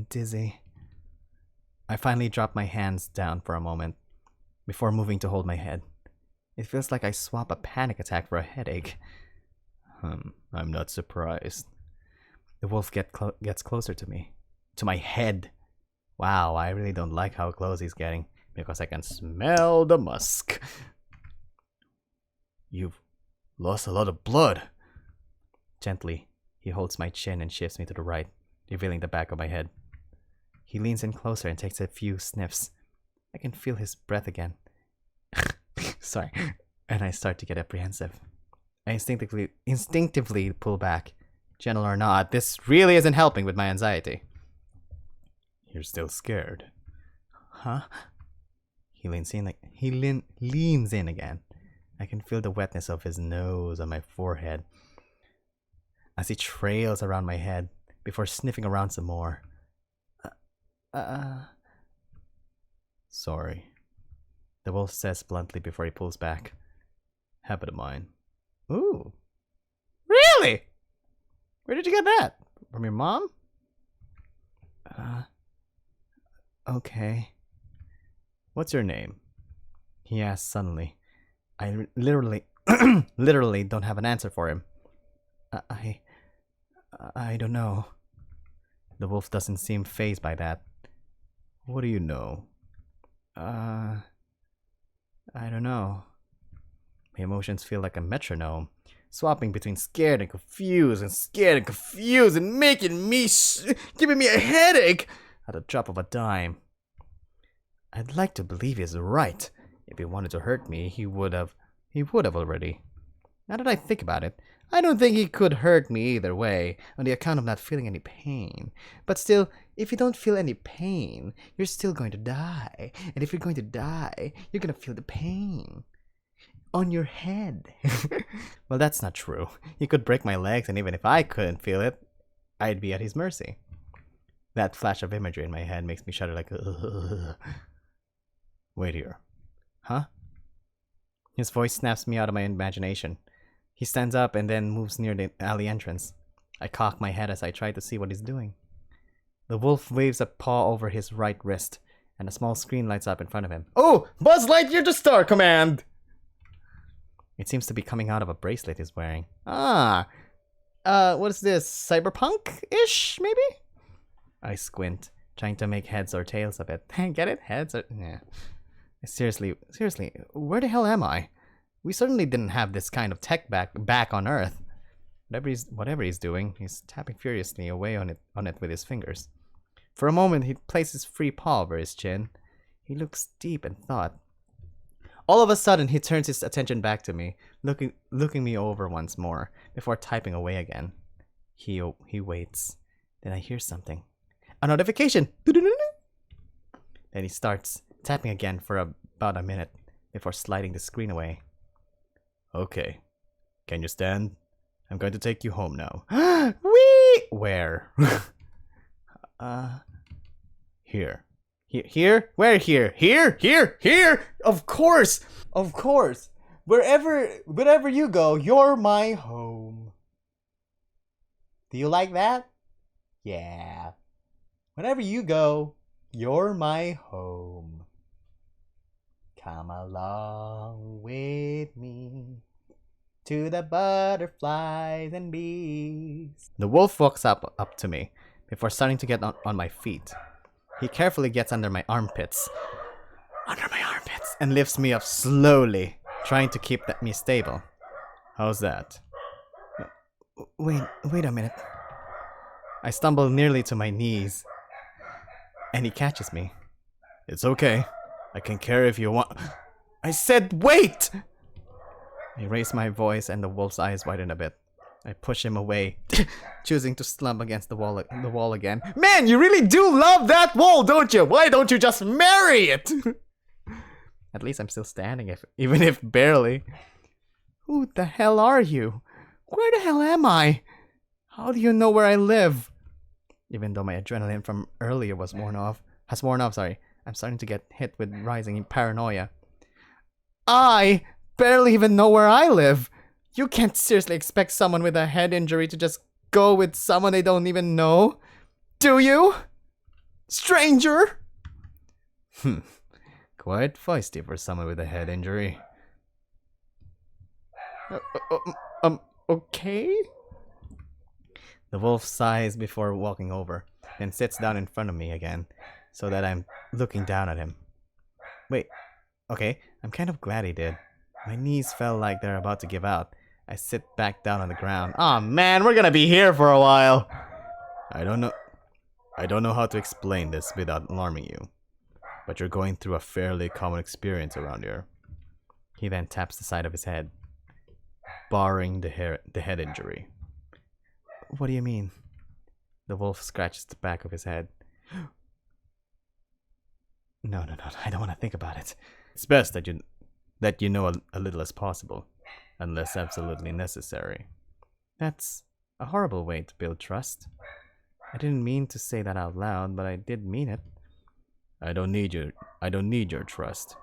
Speaker 1: dizzy. I finally drop my hands down for a moment before moving to hold my head. It feels like I swap a panic attack for a headache. I'm not surprised. The wolf gets closer to me. To my head. Wow, I really don't like how close he's getting because I can smell the musk. You've lost a lot of blood. Gently, he holds my chin and shifts me to the right, revealing the back of my head. He leans in closer and takes a few sniffs. I can feel his breath again. Sorry. And I start to get apprehensive. I instinctively pull back. Gentle or not, this really isn't helping with my anxiety. You're still scared. Huh? He leans in again. I can feel the wetness of his nose on my forehead as he trails around my head before sniffing around some more. Sorry, the wolf says bluntly before he pulls back. Habit of mine. Ooh. Really? Where did you get that? From your mom? Okay. What's your name? He asks suddenly. I literally don't have an answer for him. I don't know. The wolf doesn't seem fazed by that. What do you know? I don't know. My emotions feel like a metronome, swapping between scared and confused and making me giving me a headache at the drop of a dime. I'd like to believe he's right. If he wanted to hurt me, he would have already. Now that I think about it, I don't think he could hurt me either way, on the account of not feeling any pain. But still, if you don't feel any pain, you're still going to die. And if you're going to die, you're going to feel the pain on your head. Well, that's not true. He could break my legs, and even if I couldn't feel it, I'd be at his mercy. That flash of imagery in my head makes me shudder like, ugh. Wait here. Huh? His voice snaps me out of my imagination. He stands up and then moves near the alley entrance. I cock my head as I try to see what he's doing. The wolf waves a paw over his right wrist, and a small screen lights up in front of him. Oh! Buzz Lightyear to Star Command! It seems to be coming out of a bracelet he's wearing. Ah! What is this? Cyberpunk-ish, maybe? I squint, trying to make heads or tails of it. Get it? Heads or... Yeah. Seriously, where the hell am I? We certainly didn't have this kind of tech back on Earth. Whatever he's doing, he's tapping furiously away on it with his fingers. For a moment, he places his free paw over his chin. He looks deep in thought. All of a sudden, he turns his attention back to me, looking me over once more, before typing away again. He waits. Then I hear something. A notification! Then he starts tapping again for about a minute, before sliding the screen away. Okay. Can you stand? I'm going to take you home now. Wee! Where? Here. Here? Where here? Here! Of course! Wherever you go, you're my home. Do you like that? Yeah. Wherever you go, you're my home. Come along with me to the butterflies and bees. The wolf walks up to me before starting to get on my feet. He carefully gets under my armpits, and lifts me up slowly, trying to keep me stable. How's that? Wait a minute. I stumble nearly to my knees, and he catches me. It's okay. I can carry if you want. I said wait! I raise my voice and the wolf's eyes widen a bit. I push him away, choosing to slump against the wall again. Man, you really do love that wall, don't you? Why don't you just marry it? At least I'm still standing, even if barely. Who the hell are you? Where the hell am I? How do you know where I live? Even though my adrenaline from earlier has worn off, I'm starting to get hit with rising paranoia. I barely even know where I live. You can't seriously expect someone with a head injury to just go with someone they don't even know. Do you? Stranger? Quite feisty for someone with a head injury. Okay? The wolf sighs before walking over, then sits down in front of me again, so that I'm looking down at him. Wait, okay, I'm kind of glad he did. My knees felt like they're about to give out. I sit back down on the ground. Aw, man, we're gonna be here for a while. I don't know how to explain this without alarming you, but you're going through a fairly common experience around here. He then taps the side of his head, barring the head injury. What do you mean? The wolf scratches the back of his head. No, I don't want to think about it. It's best that you know a little as possible, unless absolutely necessary. That's a horrible way to build trust. I didn't mean to say that out loud, but I did mean it. I don't need your trust.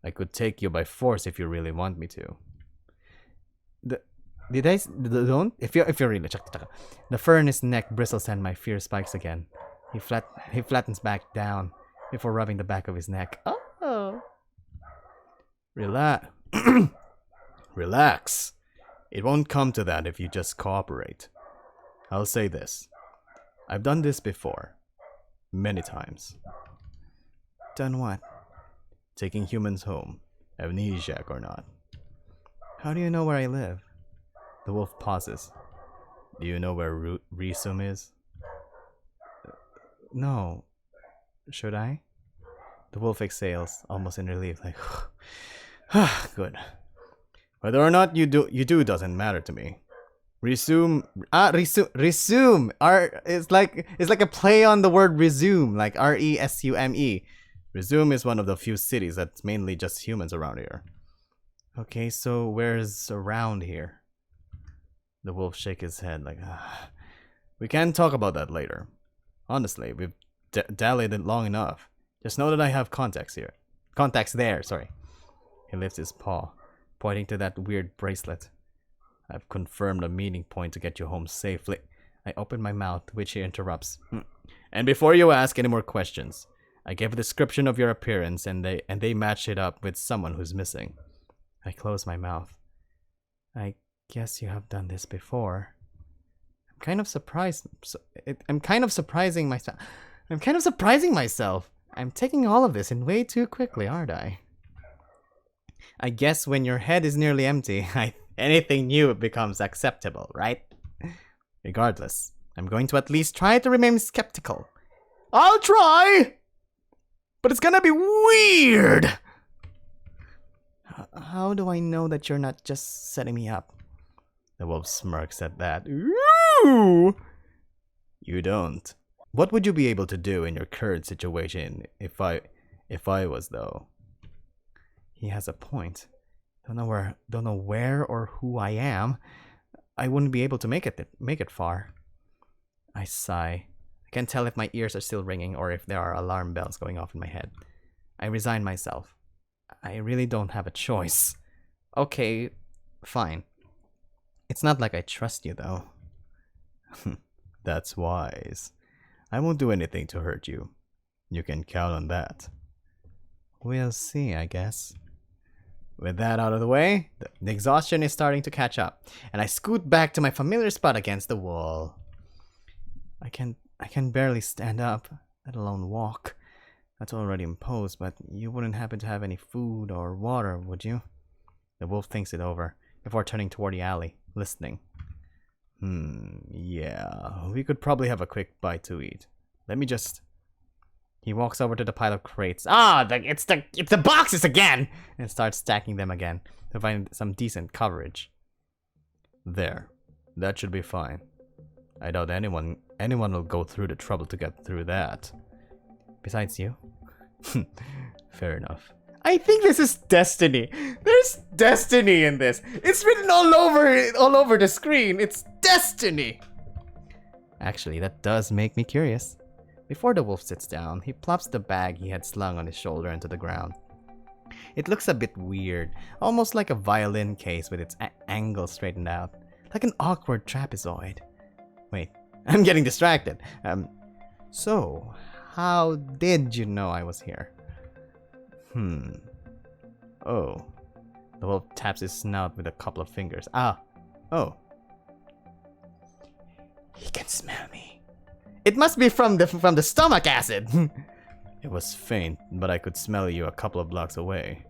Speaker 1: I could take you by force if you really want me to. If you're really the fur in his neck bristles and my fear spikes again. He flattens back down before rubbing the back of his neck. Oh. Relax. Relax. It won't come to that if you just cooperate. I'll say this. I've done this before. Many times. Done what? Taking humans home, amnesiac or not. How do you know where I live? The wolf pauses. Do you know where Risum is? No. Should I? The wolf exhales, almost in relief, like, good.
Speaker 2: Whether or not you do doesn't matter to me. Resume.
Speaker 1: Resume. It's like a play on the word resume, like resume.
Speaker 2: Resume is one of the few cities that's mainly just humans around here.
Speaker 1: Okay, so where's around here? The wolf shake his head like,
Speaker 2: We can talk about that later. Honestly, we've dallied it long enough. Just know that I have contacts here.
Speaker 1: Contacts there, sorry. He lifts his paw, pointing to that weird bracelet.
Speaker 2: I've confirmed a meeting point to get you home safely.
Speaker 1: I open my mouth, which he interrupts.
Speaker 2: And before you ask any more questions, I gave a description of your appearance and they match it up with someone who's missing.
Speaker 1: I close my mouth. I guess you have done this before. I'm kind of surprised. I'm kind of surprising myself. I'm taking all of this in way too quickly, aren't I? I guess when your head is nearly empty, anything new becomes acceptable, right? Regardless, I'm going to at least try to remain skeptical.
Speaker 2: I'll try! But it's gonna be weird!
Speaker 1: How do I know that you're not just setting me up?
Speaker 2: The wolf smirks at that. Ooh! You don't. What would you be able to do in your current situation if I was, though?
Speaker 1: He has a point. Don't know where or who I am. I wouldn't be able to make it far. I sigh. I can't tell if my ears are still ringing or if there are alarm bells going off in my head. I resign myself. I really don't have a choice. Okay, fine. It's not like I trust you, though.
Speaker 2: That's wise. I won't do anything to hurt you. You can count on that.
Speaker 1: We'll see, I guess.
Speaker 2: With that out of the way, the exhaustion is starting to catch up, and I scoot back to my familiar spot against the wall.
Speaker 1: I can barely stand up, let alone walk. That's already imposed, but you wouldn't happen to have any food or water, would you? The wolf thinks it over, before turning toward the alley, listening.
Speaker 2: Yeah, we could probably have a quick bite to eat. Let me just...
Speaker 1: He walks over to the pile of crates. It's the boxes again! And starts stacking them again, to find some decent coverage.
Speaker 2: There. That should be fine. I doubt anyone will go through the trouble to get through that.
Speaker 1: Besides you.
Speaker 2: Fair enough.
Speaker 1: I think this is destiny. There's destiny in this. It's written all over the screen. It's destiny. Actually, that does make me curious. Before the wolf sits down, he plops the bag he had slung on his shoulder into the ground. It looks a bit weird, almost like a violin case with its angle straightened out, like an awkward trapezoid. Wait, I'm getting distracted. So, how did you know I was here?
Speaker 2: Oh.
Speaker 1: The wolf taps his snout with a couple of fingers. Oh. He can smell me. It must be from the stomach acid.
Speaker 2: It was faint, but I could smell you a couple of blocks away.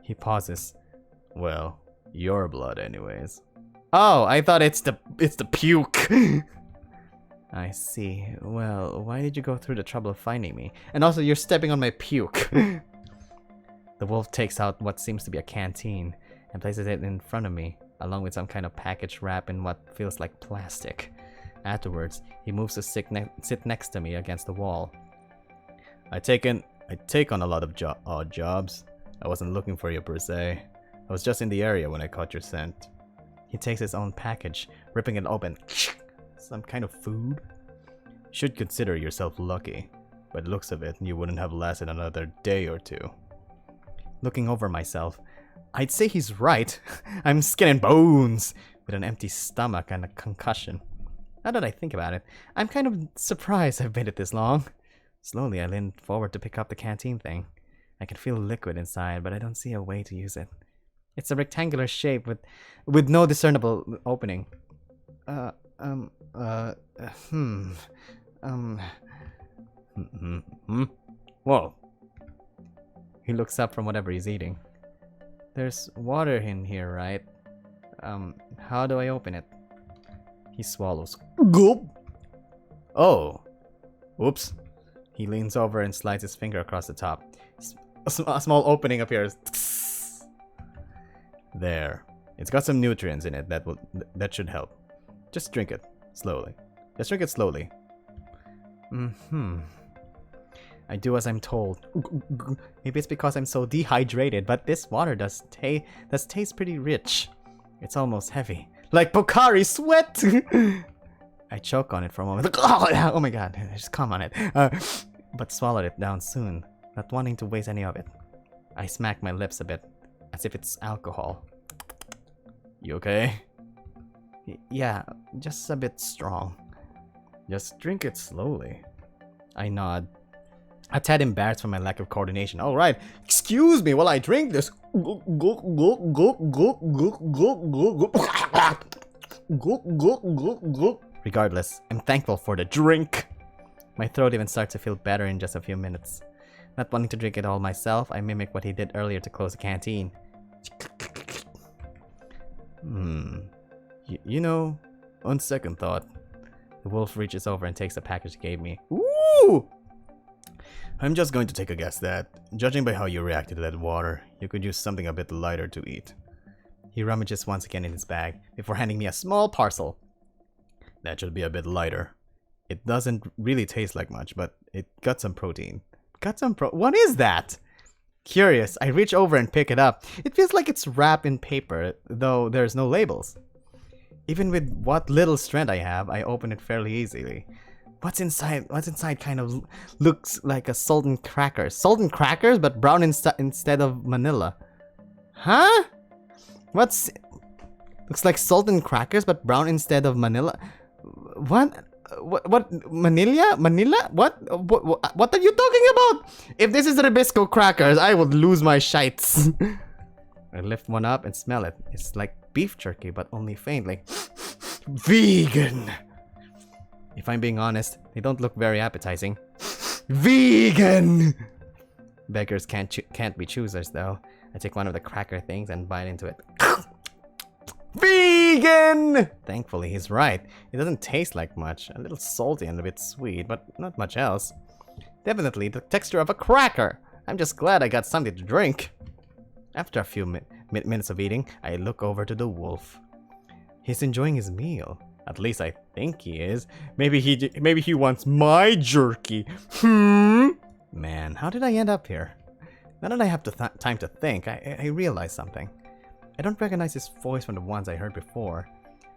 Speaker 1: He pauses.
Speaker 2: Well, your blood anyways.
Speaker 1: Oh, I thought it's the puke. I see. Well, why did you go through the trouble of finding me? And also, you're stepping on my puke. The wolf takes out what seems to be a canteen and places it in front of me, along with some kind of package wrap in what feels like plastic. Afterwards, he moves to sit next to me against the wall.
Speaker 2: I take on a lot of odd jobs. I wasn't looking for you per se. I was just in the area when I caught your scent.
Speaker 1: He takes his own package, ripping it open. Some kind of food?
Speaker 2: Should consider yourself lucky. By the looks of it, you wouldn't have lasted another day or two.
Speaker 1: Looking over myself, I'd say he's right. I'm skin and bones, with an empty stomach and a concussion. Now that I think about it, I'm kind of surprised I've made it this long. Slowly, I lean forward to pick up the canteen thing. I can feel liquid inside, but I don't see a way to use it. It's a rectangular shape with no discernible opening.
Speaker 2: Whoa.
Speaker 1: He looks up from whatever he's eating. There's water in here, right? How do I open it? He swallows.
Speaker 2: Gulp! Oh. Whoops.
Speaker 1: He leans over and slides his finger across the top. A small opening appears.
Speaker 2: There. It's got some nutrients in it that should help. Just drink it slowly. Just drink it slowly. I do as I'm told. Maybe it's because I'm so dehydrated, but this water does taste pretty rich. It's almost heavy. Like Pocari sweat! I choke on it for a moment. Oh my god, just come on it. But swallowed it down soon, not wanting to waste any of it. I smack my lips a bit, as if it's alcohol. You okay? Yeah, just a bit strong. Just drink it slowly. I nod. A tad embarrassed for my lack of coordination. Alright, excuse me while I drink this. Regardless, I'm thankful for the drink. My throat even starts to feel better in just a few minutes. Not wanting to drink it all myself, I mimic what he did earlier to close the canteen. You know, on second thought, the wolf reaches over and takes the package he gave me. Ooh! I'm just going to take a guess that, judging by how you reacted to that water, you could use something a bit lighter to eat. He rummages once again in his bag, before handing me a small parcel. That should be a bit lighter. It doesn't really taste like much, but it got some protein. What is that? Curious, I reach over and pick it up. It feels like it's wrapped in paper, though there's no labels. Even with what little strength I have, I open it fairly easily. What's inside kind of looks like a salted cracker. Salted crackers, but brown instead of manila. Huh? Looks like salted crackers, but brown instead of manila. What? Manila? What are you talking about? If this is Ribisco crackers, I would lose my shites. I lift one up and smell it. It's like beef jerky, but only faintly. Vegan! If I'm being honest, they don't look very appetizing. Vegan! Beggars can't be choosers, though. I take one of the cracker things and bite into it. Vegan! Thankfully, he's right. It doesn't taste like much. A little salty and a bit sweet, but not much else. Definitely the texture of a cracker. I'm just glad I got something to drink. After a few minutes of eating, I look over to the wolf. He's enjoying his meal. At least I think he is. Maybe he wants my jerky. Man, how did I end up here? Now that I have time to think, I realize something. I don't recognize his voice from the ones I heard before.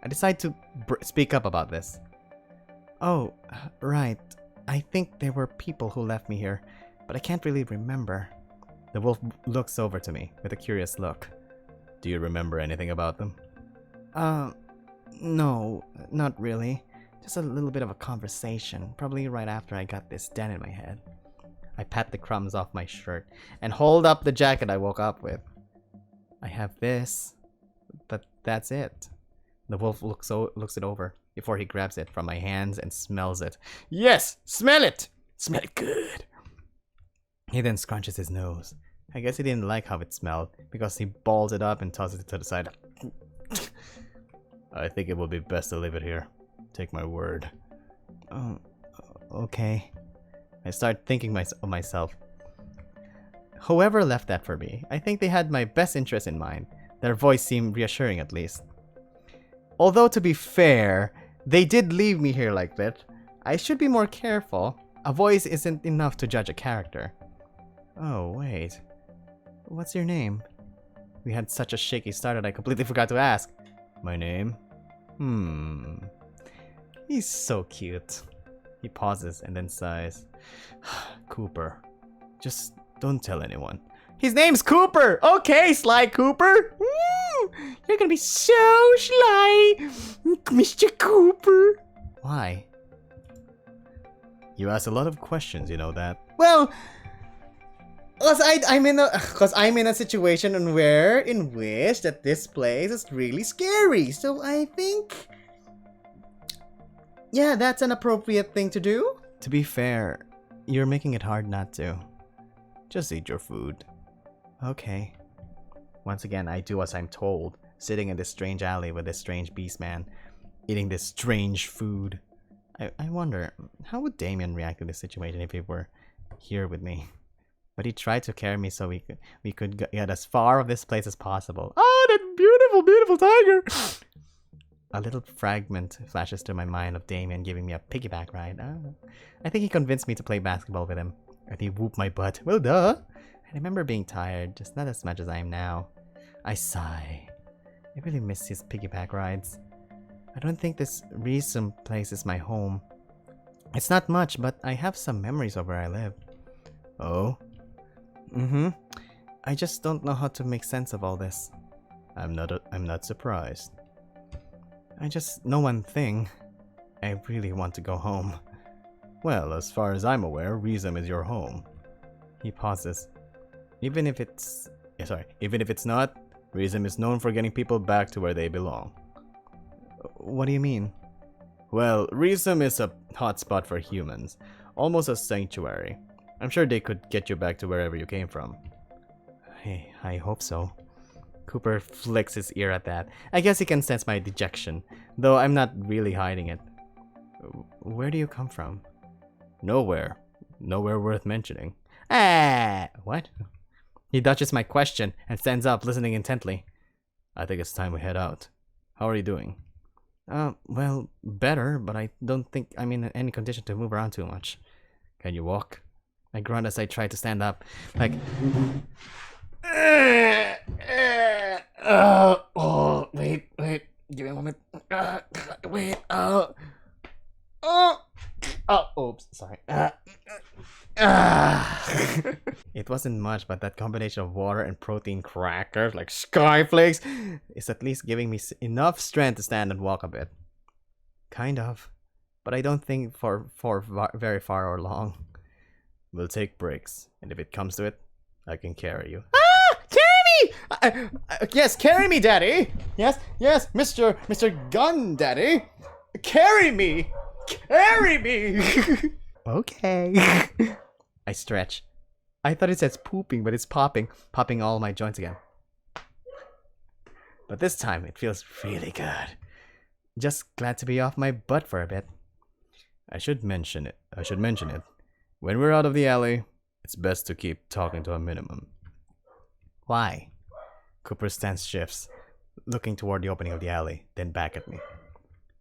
Speaker 2: I decide to speak up about this. Oh, right. I think there were people who left me here, but I can't really remember. The wolf looks over to me with a curious look. Do you remember anything about them? No, not really. Just a little bit of a conversation, probably right after I got this dent in my head. I pat the crumbs off my shirt and hold up the jacket I woke up with. I have this, but that's it. The wolf looks it over before he grabs it from my hands and smells it. Yes, smell it! Smell it good! He then scrunches his nose. I guess he didn't like how it smelled because he balls it up and tosses it to the side. I think it will be best to leave it here. Take my word. Oh, okay. I start thinking of myself. Whoever left that for me, I think they had my best interest in mind. Their voice seemed reassuring at least. Although to be fair, they did leave me here like that. I should be more careful. A voice isn't enough to judge a character. Oh, wait. What's your name? We had such a shaky start that I completely forgot to ask. My name? He's so cute. He pauses and then sighs. Cooper. Just don't tell anyone. His name's Cooper! Okay, Sly Cooper! You're gonna be so sly, Mr. Cooper! Why? You ask a lot of questions, you know that. Well, cause I'm in a situation in which that this place is really scary. So I think, yeah, that's an appropriate thing to do. To be fair, you're making it hard not to. Just eat your food. Okay. Once again, I do as I'm told, sitting in this strange alley with this strange beast man, eating this strange food. I wonder, how would Damien react to this situation if he were here with me? But he tried to carry me so we could get as far of this place as possible. Oh, that beautiful beautiful, beautiful tiger. A little fragment flashes through my mind of Damien giving me a piggyback ride. I think he convinced me to play basketball with him. And he whooped my butt. Well, duh. I remember being tired, just not as much as I am now. I sigh. I really miss his piggyback rides. I don't think this Reesum place is my home. It's not much, but I have some memories of where I live. Oh? Mm-hmm. I just don't know how to make sense of all this. I'm not surprised. I just know one thing. I really want to go home. Well, as far as I'm aware, Reesum is your home. He pauses. Even if it's not, Reesum is known for getting people back to where they belong. What do you mean? Well, Reesum is a hotspot for humans, almost a sanctuary. I'm sure they could get you back to wherever you came from. Hey, I hope so. Cooper flicks his ear at that. I guess he can sense my dejection, though I'm not really hiding it. Where do you come from? Nowhere. Nowhere worth mentioning. What? He dodges my question and stands up, listening intently. I think it's time we head out. How are you doing? Well, better, but I don't think I'm in any condition to move around too much. Can you walk? I grunt as I try to stand up, like... wait, give me a moment. Oops, sorry. It wasn't much, but that combination of water and protein crackers, like skyflakes, is at least giving me enough strength to stand and walk a bit. Kind of. But I don't think for very far or long. We'll take breaks, and if it comes to it, I can carry you. Carry me! Yes, carry me, Daddy! Yes, Mr. Gun Daddy! Carry me! Carry me! Okay. I stretch. I thought it says pooping, but it's popping all my joints again. But this time, it feels really good. Just glad to be off my butt for a bit. I should mention it. When we're out of the alley, it's best to keep talking to a minimum. Why? Cooper's stance shifts, looking toward the opening of the alley, then back at me.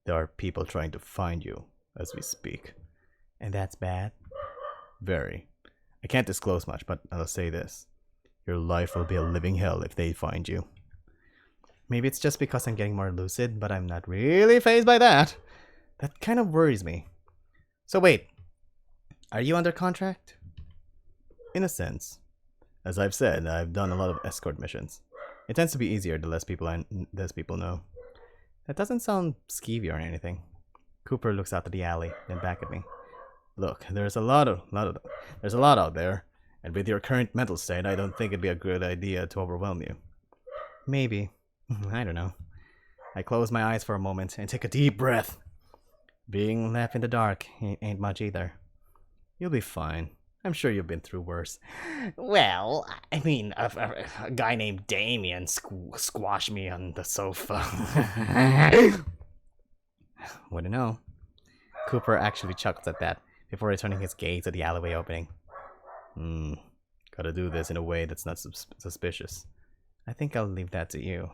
Speaker 2: There are people trying to find you as we speak. And that's bad? Very. I can't disclose much, but I'll say this. Your life will be a living hell if they find you. Maybe it's just because I'm getting more lucid, but I'm not really fazed by that. That kind of worries me. So wait, are you under contract? In a sense. As I've said, I've done a lot of escort missions. It tends to be easier the less people know. That doesn't sound skeevy or anything. Cooper looks out to the alley, then back at me. Look, there's a lot out there, and with your current mental state, I don't think it'd be a good idea to overwhelm you. Maybe. I don't know. I close my eyes for a moment and take a deep breath. Being left in the dark ain't much either. You'll be fine. I'm sure you've been through worse. Well, I mean, a guy named Damien squashed me on the sofa. Wouldn't know. Cooper actually chuckles at that before returning his gaze to the alleyway opening. Gotta do this in a way that's not suspicious. I think I'll leave that to you.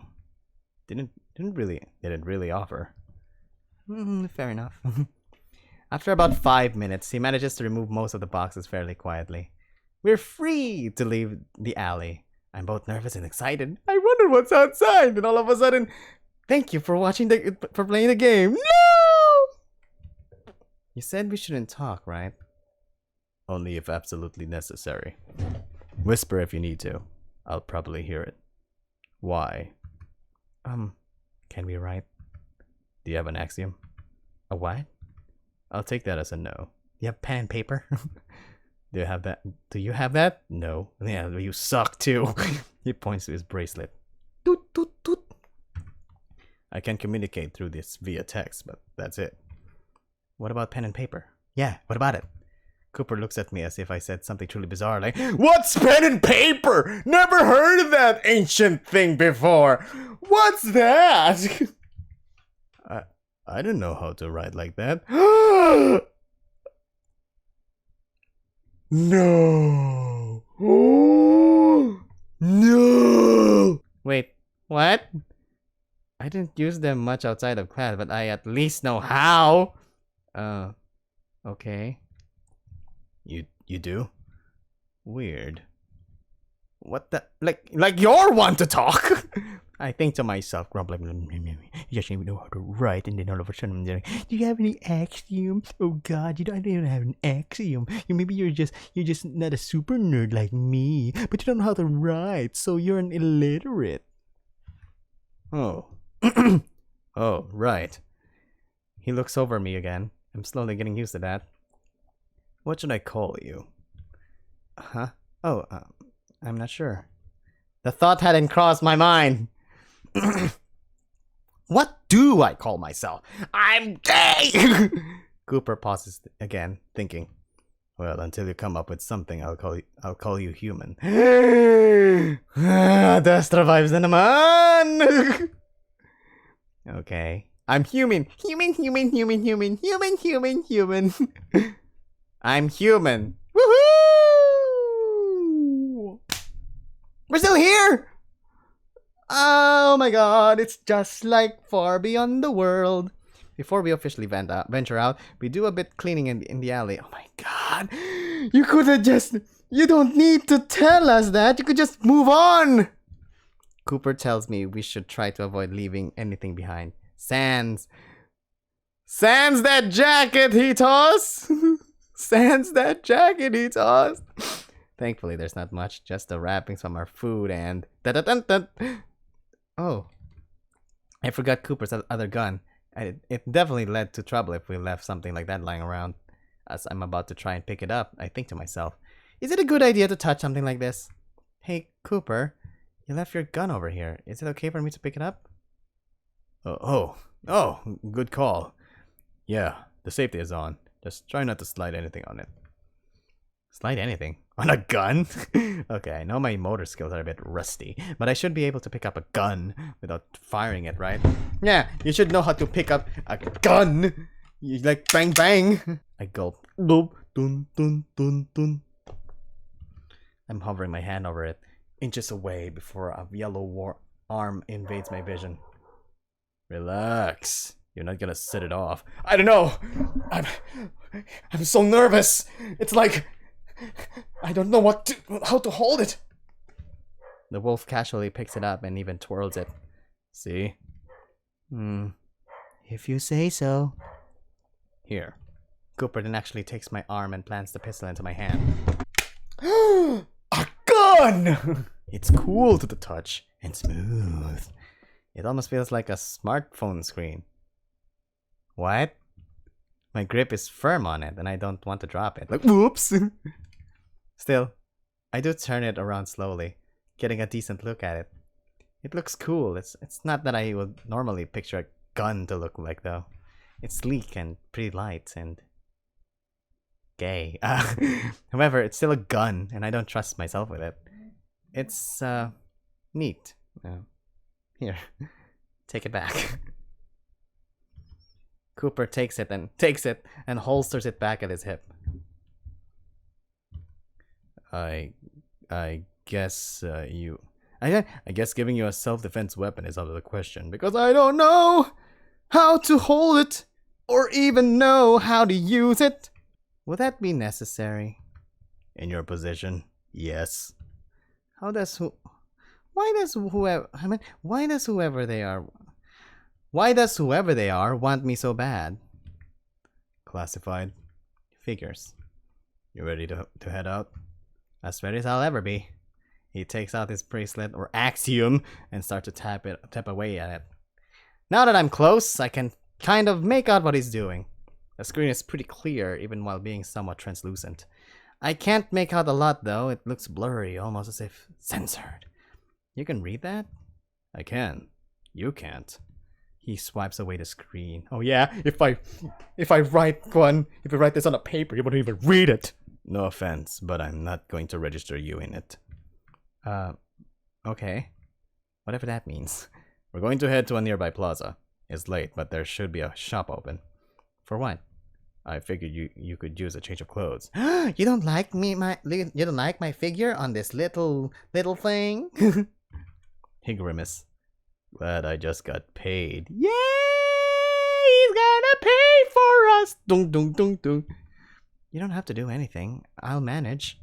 Speaker 2: Didn't really offer. Fair enough. After about 5 minutes, he manages to remove most of the boxes fairly quietly. We're free to leave the alley. I'm both nervous and excited. I wonder what's outside, and all of a sudden, thank you for playing the game. No! You said we shouldn't talk, right? Only if absolutely necessary. Whisper if you need to. I'll probably hear it. Why? Can we write? Do you have an axiom? A what? I'll take that as a no. You have pen and paper? Do you have that? Do you have that? No. Yeah, you suck too. He points to his bracelet. Toot, toot, toot. I can communicate through this via text, but that's it. What about pen and paper? Yeah, what about it? Cooper looks at me as if I said something truly bizarre, like, "What's pen and paper? Never heard of that ancient thing before. What's that?" I don't know how to write like that. No. No. Wait, what? I didn't use them much outside of class, but I at least know how. Okay. You do? Weird. What the? Like you're one to talk. I think to myself, grumbling. You just even know how to write, and then all of a sudden, I'm like, do you have any axiom? Oh God, you don't even have an axiom. Maybe you're just not a super nerd like me, but you don't know how to write, so you're an illiterate. Oh. Oh, right. He looks over me again. I'm slowly getting used to that. What should I call you? Huh? Oh, I'm not sure. The thought hadn't crossed my mind. What do I call myself? I'm gay! Cooper pauses again, thinking. Well, until you come up with something, I'll call you human. Best revives the naman! Okay. I'm human. Human. I'm human. Woohoo! We're still here! Oh my god, it's just like far beyond the world. Before we officially venture out, we do a bit cleaning in the alley. Oh my god. You could have just... You don't need to tell us that. You could just move on. Cooper tells me we should try to avoid leaving anything behind. Sans that jacket he tossed. Sans that jacket he tossed. Thankfully, there's not much. Just the wrappings from our food and... Oh. I forgot Cooper's other gun. It definitely led to trouble if we left something like that lying around. As I'm about to try and pick it up, I think to myself, is it a good idea to touch something like this? Hey, Cooper, you left your gun over here. Is it okay for me to pick it up? Oh, good call. Yeah, the safety is on. Just try not to slide anything on it. Slide anything? On a gun? Okay, I know my motor skills are a bit rusty, but I should be able to pick up a gun without firing it, right? Yeah, you should know how to pick up a gun. You like bang bang. I gulp. Boop. Dun dun dun dun. I'm hovering my hand over it, inches away before a yellow arm invades my vision. Relax. You're not gonna set it off. I don't know. I'm so nervous. It's like I don't know how to hold it. The wolf casually picks it up and even twirls it. See? If you say so. Here. Cooper then actually takes my arm and plants the pistol into my hand. A gun! It's cool to the touch and smooth. It almost feels like a smartphone screen. What? My grip is firm on it and I don't want to drop it. Like, whoops! Still, I do turn it around slowly, getting a decent look at it. It looks cool. It's not that I would normally picture a gun to look like, though. It's sleek and pretty light and gay. However, it's still a gun, and I don't trust myself with it. It's neat. Here, take it back. Cooper takes it and holsters it back at his hip. I guess I guess giving you a self-defense weapon is out of the question because I don't know how to hold it or even know how to use it. Would that be necessary? In your position, yes. Why does whoever they are want me so bad? Classified. Figures. You ready to head out? As ready as I'll ever be. He takes out his bracelet or axiom and starts to tap away at it. Now that I'm close, I can kind of make out what he's doing. The screen is pretty clear even while being somewhat translucent. I can't make out a lot though. It looks blurry, almost as if censored. You can read that? I can. You can't. He swipes away the screen. Oh yeah, if I write this on a paper, you wouldn't even read it. No offense, but I'm not going to register you in it. Okay. Whatever that means. We're going to head to a nearby plaza. It's late, but there should be a shop open. For what? I figured you could use a change of clothes. You don't like my figure on this little thing? He grimaces. Glad I just got paid. Yay! He's gonna pay for us! Dung dung dung dung. You don't have to do anything. I'll manage.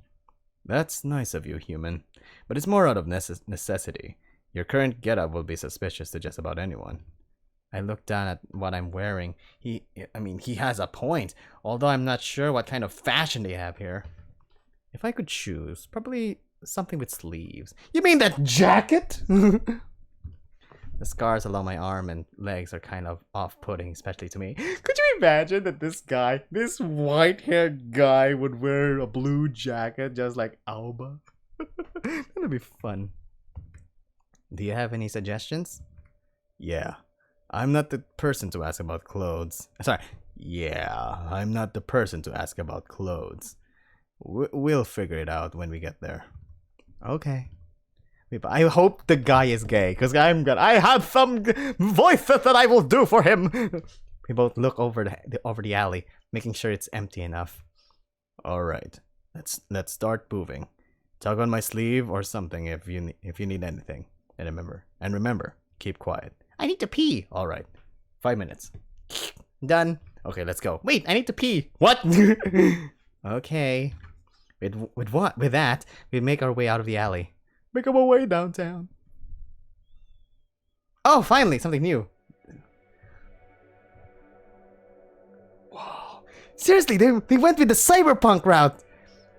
Speaker 2: That's nice of you, human. But it's more out of necessity. Your current getup will be suspicious to just about anyone. I look down at what I'm wearing. He has a point. Although I'm not sure what kind of fashion they have here. If I could choose, probably something with sleeves. You mean that jacket? The scars along my arm and legs are kind of off-putting, especially to me. Could you imagine that this white-haired guy would wear a blue jacket just like Alba? That'd be fun. Do you have any suggestions? Yeah. I'm not the person to ask about clothes. Sorry. Yeah, I'm not the person to ask about clothes. We'll figure it out when we get there. Okay. I hope the guy is gay, because I have some voices that I will do for him. We both look over the alley, making sure it's empty enough. All right, let's start moving. Tug on my sleeve or something if you need anything. And remember, keep quiet. I need to pee. All right, 5 minutes. Done. Okay, let's go. Wait, I need to pee. What? Okay. With that, we make our way out of the alley. Make our way downtown. Oh, finally, something new. Whoa. Seriously, they went with the cyberpunk route.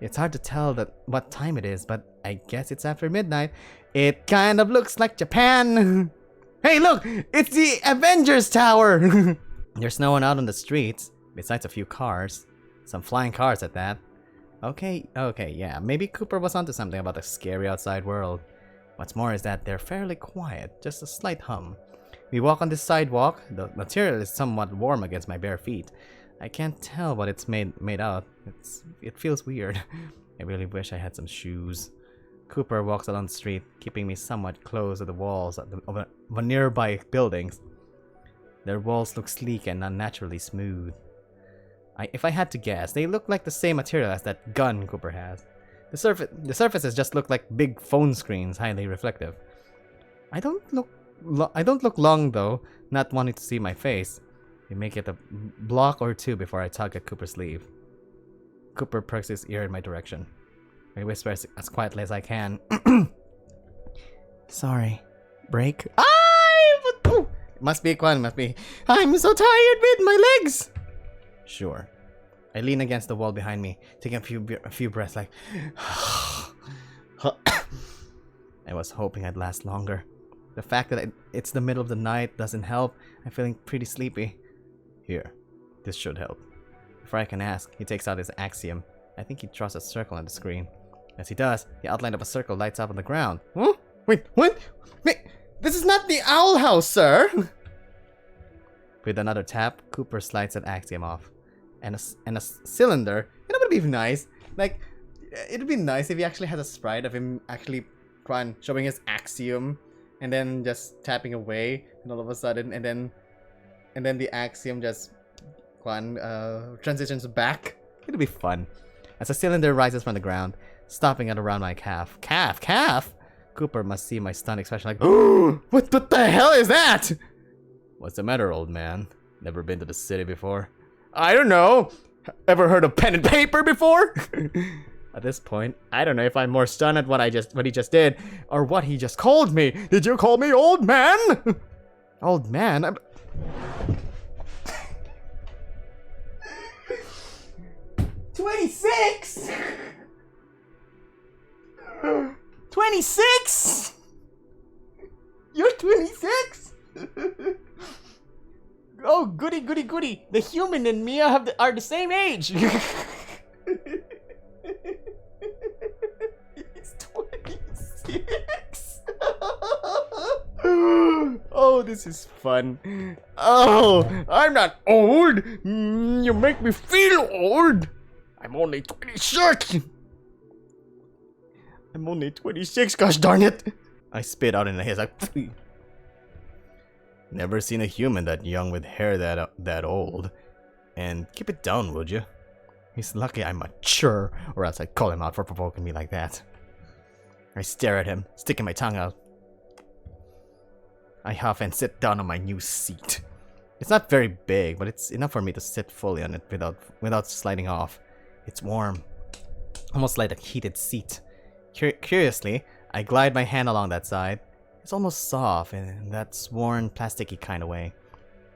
Speaker 2: It's hard to tell what time it is, but I guess it's after midnight. It kind of looks like Japan. Hey, look! It's the Avengers Tower! There's no one out on the streets, besides a few cars. Some flying cars at that. Okay, yeah, maybe Cooper was onto something about the scary outside world. What's more is that they're fairly quiet, just a slight hum. We walk on this sidewalk. The material is somewhat warm against my bare feet. I can't tell what it's made out. It feels weird. I really wish I had some shoes. Cooper walks along the street, keeping me somewhat close to the walls of the nearby buildings. Their walls look sleek and unnaturally smooth. If I had to guess, they look like the same material as that gun Cooper has. The surfaces just look like big phone screens, highly reflective. I don't look long though, not wanting to see my face. We make it a block or two before I tug at Cooper's sleeve. Cooper perks his ear in my direction. I whisper as quietly as I can. Sorry. Break? Must be. I'm so tired with my legs! Sure. I lean against the wall behind me, taking a few breaths like... I was hoping I'd last longer. The fact that it's the middle of the night doesn't help. I'm feeling pretty sleepy. Here. This should help. Before I can ask, he takes out his axiom. I think he draws a circle on the screen. As he does, the outline of a circle lights up on the ground. Huh? Wait, what? Wait, this is not the owl house, sir! With another tap, Cooper slides that axiom off. And a cylinder. You know what would be nice? Like, it'd be nice if he actually has a sprite of him actually showing his axiom and then just tapping away, and all of a sudden, and then the axiom just transitions back. It'd be fun. As a cylinder rises from the ground, stopping at around my calf. Calf? Cooper must see my stunned expression like, oh, what the hell is that? What's the matter, old man? Never been to the city before? I don't know. Ever heard of pen and paper before? At this point, I don't know if I'm more stunned at what he just did or what he just called me. Did you call me old man? Old man? 26? 26? You're 26? Oh, goody, goody, goody. The human and me are the same age. He's 26. Oh, this is fun. Oh, I'm not old. You make me feel old. I'm only 26. I'm only 26, gosh darn it. I spit out in the hair like... Never seen a human that young with hair that old. And keep it down, would you? He's lucky I'm mature, or else I'd call him out for provoking me like that. I stare at him, sticking my tongue out. I huff and sit down on my new seat. It's not very big, but it's enough for me to sit fully on it without sliding off. It's warm, almost like a heated seat. Curiously, I glide my hand along that side. It's almost soft in that worn, plasticky kind of way.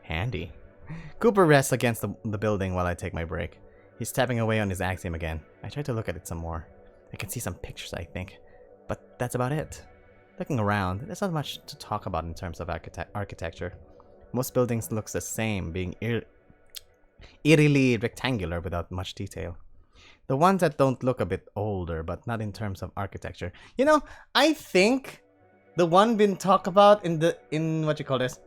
Speaker 2: Handy. Cooper rests against the building while I take my break. He's tapping away on his Axiom again. I try to look at it some more. I can see some pictures, I think. But that's about it. Looking around, there's not much to talk about in terms of architecture. Most buildings look the same, being eerily rectangular without much detail. The ones that don't look a bit older, but not in terms of architecture. You know, I think the one been talked about in what you call this?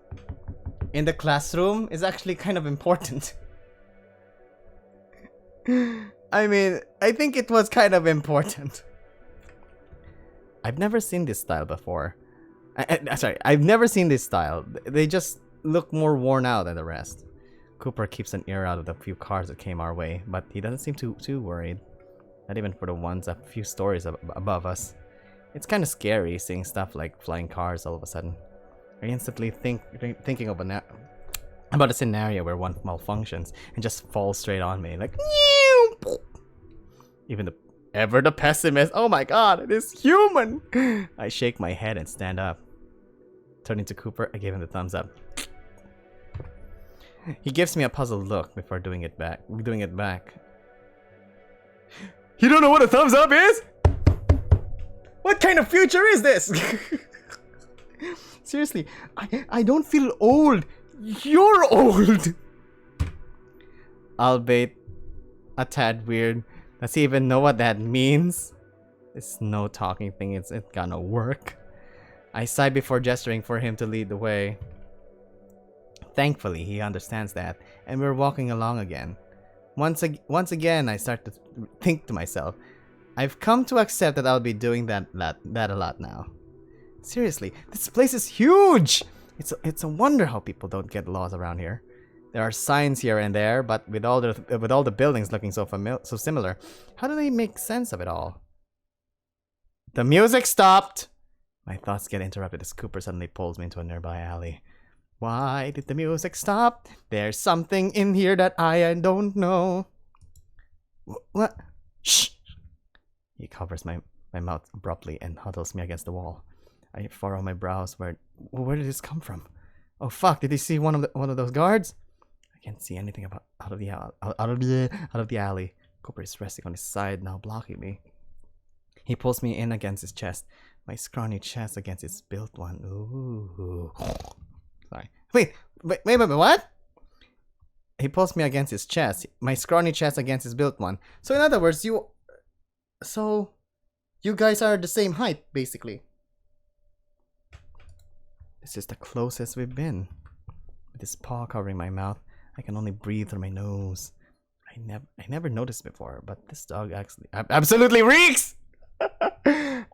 Speaker 2: In the classroom is actually kind of important. I mean, I think it was kind of important. I've never seen this style before. Sorry, I've never seen this style. They just look more worn out than the rest. Cooper keeps an ear out of the few cars that came our way, but he doesn't seem too worried. Not even for the ones a few stories above us. It's kind of scary seeing stuff like flying cars all of a sudden. I instantly thinking of about a scenario where one malfunctions and just falls straight on me, like even the pessimist. Oh my god, it is human! I shake my head and stand up. Turning to Cooper, I give him the thumbs up. He gives me a puzzled look before doing it back. You don't know what a thumbs up is? What kind of future is this? Seriously, I don't feel old. You're old. Albeit a tad weird. Does he even know what that means? This no talking thing, it's gonna work. I sigh before gesturing for him to lead the way. Thankfully, he understands that, and we're walking along again. Once again, I start to think to myself, I've come to accept that I'll be doing that a lot now. Seriously, this place is huge! It's a wonder how people don't get lost around here. There are signs here and there, but with all the buildings looking so similar, how do they make sense of it all? The music stopped! My thoughts get interrupted as Cooper suddenly pulls me into a nearby alley. Why did the music stop? There's something in here that I don't know. What? Shh! He covers my mouth abruptly and huddles me against the wall. I furrow my brows. Where did this come from? Oh fuck! Did he see one of those guards? I can't see anything out of the alley. Cooper is resting on his side, now blocking me. He pulls me in against his chest, my scrawny chest against his built one. Ooh. Sorry. Wait, what? He pulls me against his chest, my scrawny chest against his built one. So in other words, you guys are the same height, basically. This is the closest we've been. With his paw covering my mouth, I can only breathe through my nose. I never noticed before, but this dog actually absolutely reeks!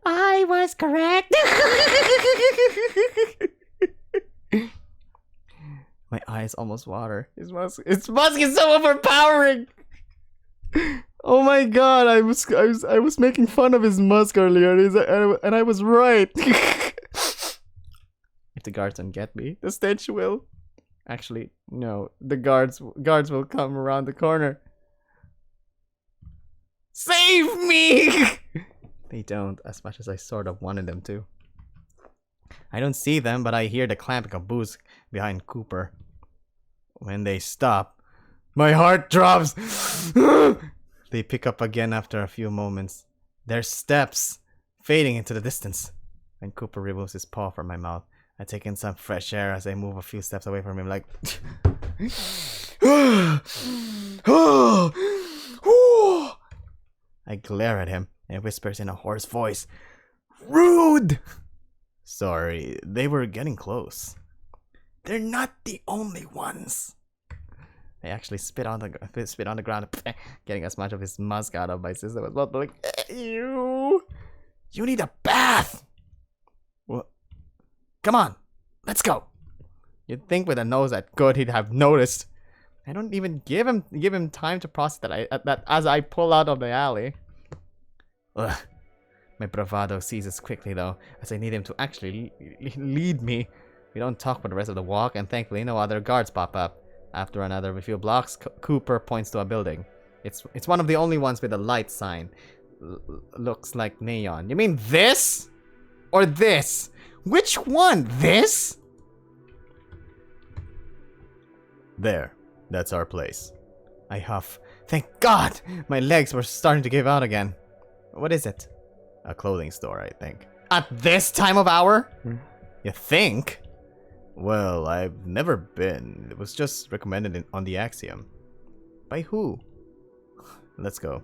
Speaker 2: I was correct! My eyes almost water. His musk is so overpowering! Oh my god, I was making fun of his musk earlier, and I was right. If the guards don't get me, the stench will. Actually, no. The guards will come around the corner. Save me! They don't, as much as I sort of wanted them to. I don't see them, but I hear the clamping of boots behind Cooper. When they stop, my heart drops. They pick up again after a few moments. Their steps fading into the distance. When Cooper removes his paw from my mouth, I take in some fresh air as I move a few steps away from him, like. I glare at him and whispers in a hoarse voice, "Rude!" Sorry, they were getting close. They're not the only ones. I actually spit on the ground, getting as much of his musk out of my system as well. Like, you need a bath. What? Come on, let's go. You'd think with a nose that good, he'd have noticed. I don't even give him time to process that as I pull out of the alley. Ugh. My bravado ceases quickly though, as I need him to actually lead me. We don't talk for the rest of the walk, and thankfully no other guards pop up. After another few blocks, Cooper points to a building. It's one of the only ones with a light sign. Looks like neon. You mean this? Or this? Which one? This? There. That's our place. I huff. Thank God! My legs were starting to give out again. What is it? A clothing store, I think. At this time of hour? You think? Well, I've never been. It was just recommended on the Axiom. By who? Let's go.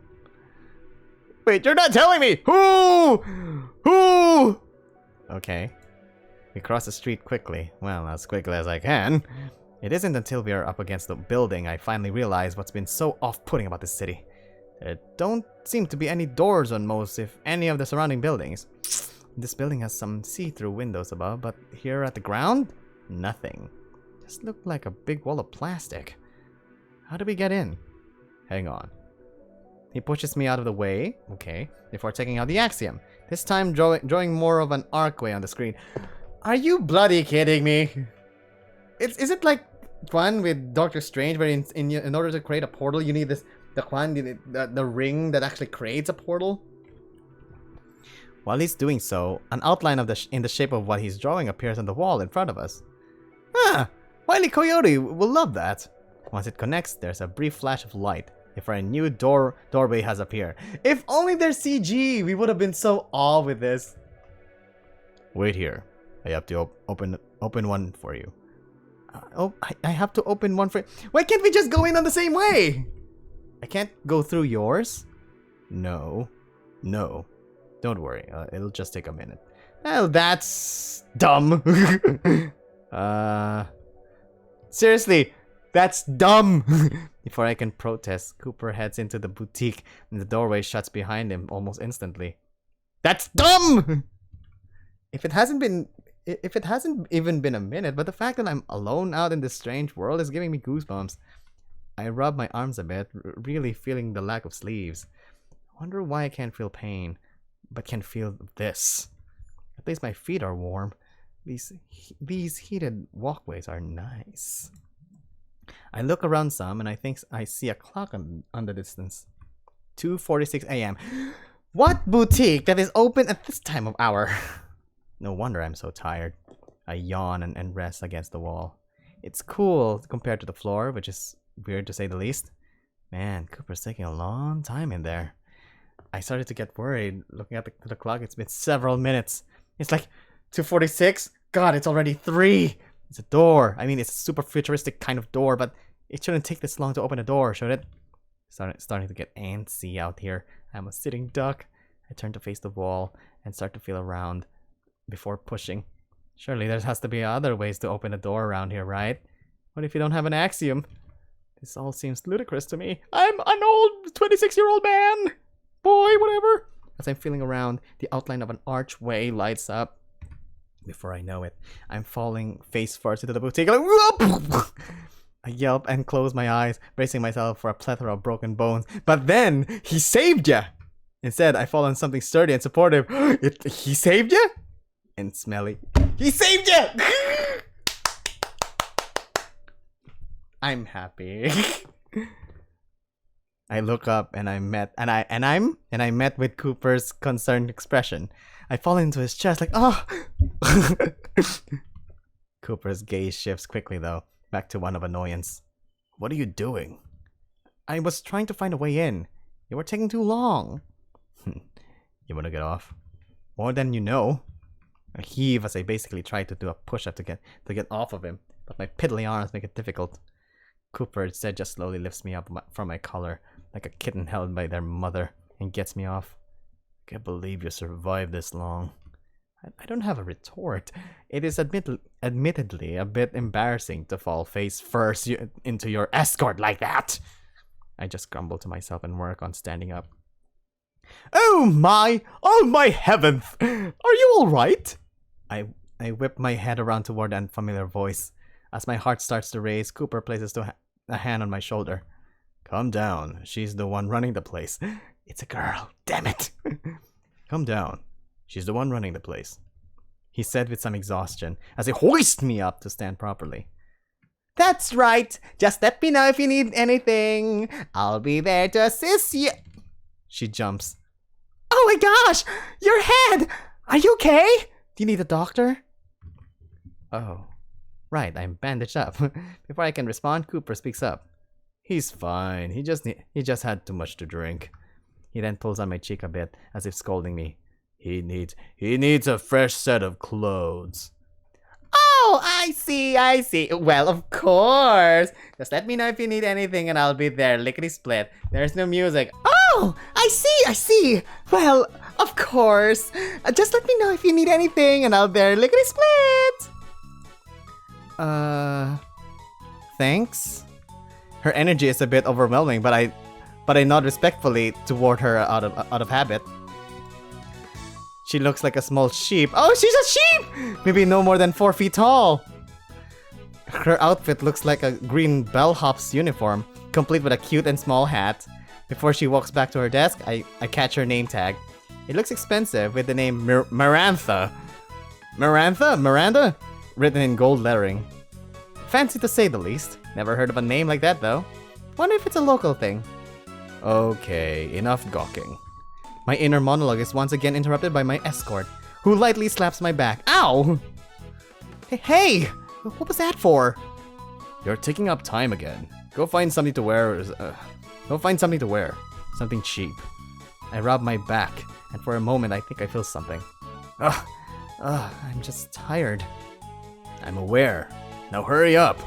Speaker 2: Wait, you're not telling me! Who? Okay. We cross the street quickly. Well, as quickly as I can. It isn't until we are up against the building I finally realize what's been so off-putting about this city. There don't seem to be any doors on most, if any, of the surrounding buildings. This building has some see-through windows above, but here at the ground, nothing. Just looked like a big wall of plastic. How do we get in? Hang on. He pushes me out of the way, okay, before taking out the Axiom. This time drawing more of an archway on the screen. Are you bloody kidding me? Is it like one with Doctor Strange, where in order to create a portal, you need the ring that actually creates a portal? While he's doing so, an outline of in the shape of what he's drawing appears on the wall in front of us. Ah, Wile E. Coyote will love that. Once it connects, there's a brief flash of light. If a new doorway has appeared. If only there's CG, we would have been so awe with this. Wait here. I have to open one for you. I have to open one for... Why can't we just go in on the same way? I can't go through yours? No. Don't worry. It'll just take a minute. Well, that's dumb. Seriously, that's dumb. Before I can protest, Cooper heads into the boutique and the doorway shuts behind him almost instantly. That's dumb! If it hasn't even been a minute, but the fact that I'm alone out in this strange world is giving me goosebumps. I rub my arms a bit, really feeling the lack of sleeves. I wonder why I can't feel pain, but can feel this. At least my feet are warm. These heated walkways are nice. I look around some and I think I see a clock on the distance. 2:46 a.m. What boutique that is open at this time of hour? No wonder I'm so tired. I yawn and rest against the wall. It's cool compared to the floor, which is weird to say the least. Man, Cooper's taking a long time in there. I started to get worried. Looking at the clock, it's been several minutes. It's like 2:46. God, it's already 3. It's a door. I mean, it's a super futuristic kind of door, but it shouldn't take this long to open a door, should it? Starting to get antsy out here. I'm a sitting duck. I turn to face the wall and start to feel around before pushing. Surely there has to be other ways to open a door around here, right? What if you don't have an Axiom? This all seems ludicrous to me. I'm an old 26-year-old man! Boy, whatever! As I'm feeling around, the outline of an archway lights up. Before I know it, I'm falling face first into the boutique. I yelp and close my eyes, bracing myself for a plethora of broken bones. But then, he saved ya! Instead, I fall on something sturdy and supportive. He saved ya? And smelly. He saved ya! I'm happy. I look up and I met with Cooper's concerned expression. I fall into his chest like, oh. Cooper's gaze shifts quickly though, back to one of annoyance. What are you doing? I was trying to find a way in. You were taking too long. You want to get off? More than you know. I heave as I basically try to do a push-up to get off of him, but my piddly arms make it difficult. Cooper instead just slowly lifts me up from my collar, like a kitten held by their mother, and gets me off. I can't believe you survived this long. I don't have a retort. It is admittedly a bit embarrassing to fall face first into your escort like that. I just grumble to myself and work on standing up. Oh my heavens! Are you alright? I whip my head around toward an unfamiliar voice. As my heart starts to race, Cooper places a hand on my shoulder. Calm down. She's the one running the place. It's a girl. Damn it. Calm down. She's the one running the place. he said with some exhaustion as he hoisted me up to stand properly. That's right. Just let me know if you need anything. I'll be there to assist you. She jumps. Oh my gosh! Your head! Are you okay? Do you need a doctor? Oh. Right, I'm bandaged up. Before I can respond, Cooper speaks up. He's fine. He just had too much to drink. He then pulls on my cheek a bit, as if scolding me. He needs a fresh set of clothes. Oh, I see. Well, of course. Just let me know if you need anything and I'll be there, lickety-split. There's no music. Oh, I see. Well, of course. Just let me know if you need anything and I'll be there, lickety-split. Thanks? Her energy is a bit overwhelming, but I nod respectfully toward her out of habit. She looks like a small sheep. Oh, she's a sheep! Maybe no more than 4 feet tall. Her outfit looks like a green bellhop's uniform, complete with a cute and small hat. Before she walks back to her desk, I catch her name tag. It looks expensive with the name Miranda. Miranda? Written in gold lettering. Fancy to say the least. Never heard of a name like that though. Wonder if it's a local thing. Okay, enough gawking. My inner monologue is once again interrupted by my escort, who lightly slaps my back. Ow! Hey! What was that for? You're taking up time again. Go find something to wear. Something cheap. I rub my back, and for a moment I think I feel something. I'm just tired. I'm aware. Now hurry up!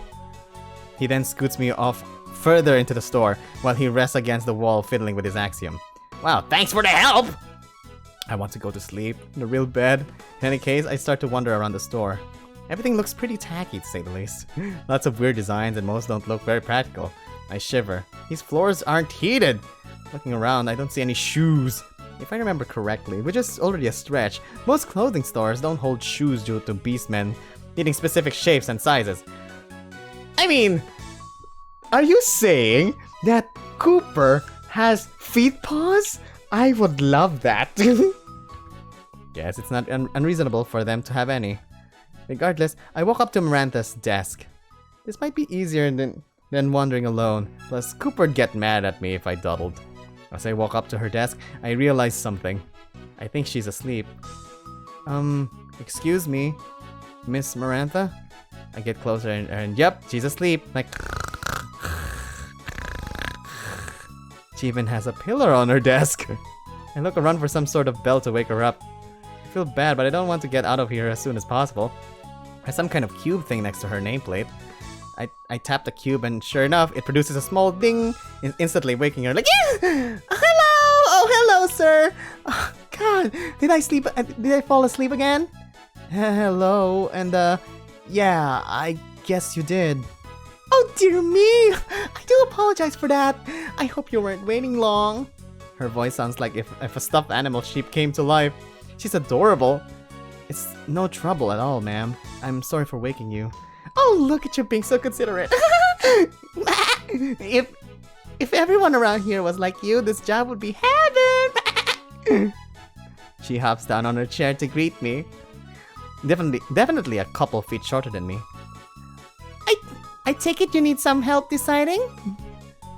Speaker 2: He then scoots me off further into the store, while he rests against the wall fiddling with his axiom. Wow, thanks for the help! I want to go to sleep in a real bed. In any case, I start to wander around the store. Everything looks pretty tacky, to say the least. Lots of weird designs and most don't look very practical. I shiver. These floors aren't heated! Looking around, I don't see any shoes. If I remember correctly, which is already a stretch, most clothing stores don't hold shoes due to beastmen needing specific shapes and sizes. I mean, are you saying that Cooper has feet paws? I would love that. Guess it's not unreasonable for them to have any. Regardless, I walk up to Miranda's desk. This might be easier than wandering alone, plus Cooper'd get mad at me if I dawdled. As I walk up to her desk, I realize something. I think she's asleep. Excuse me, Miss Miranda? I get closer and yep, she's asleep. Like, she even has a pillow on her desk. I look around for some sort of bell to wake her up. I feel bad, but I don't want to get out of here as soon as possible. There's some kind of cube thing next to her nameplate. I tap the cube and sure enough, it produces a small ding, instantly waking her like, yeah! Hello! Oh, hello, sir! Oh, God, did I fall asleep again? Hello, and yeah, I guess you did. Oh dear me! I do apologize for that. I hope you weren't waiting long. Her voice sounds like if a stuffed animal sheep came to life. She's adorable. It's no trouble at all, ma'am. I'm sorry for waking you. Oh, look at you being so considerate. If everyone around here was like you, this job would be heaven. She hops down on her chair to greet me. Definitely a couple feet shorter than me. I take it you need some help deciding?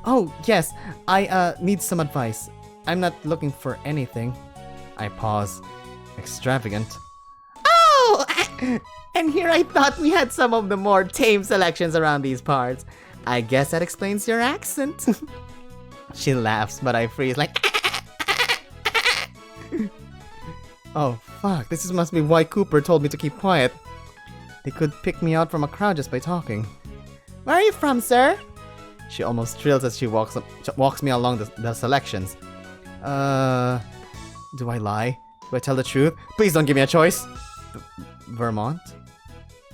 Speaker 2: Oh, yes. I need some advice. I'm not looking for anything. I pause. Extravagant. Oh! And here I thought we had some of the more tame selections around these parts. I guess that explains your accent. She laughs, but I freeze like... Oh, fuck. This must be why Cooper told me to keep quiet. They could pick me out from a crowd just by talking. Where are you from, sir? She almost trills as she walks me along the selections. Do I lie? Do I tell the truth? Please don't give me a choice. Vermont?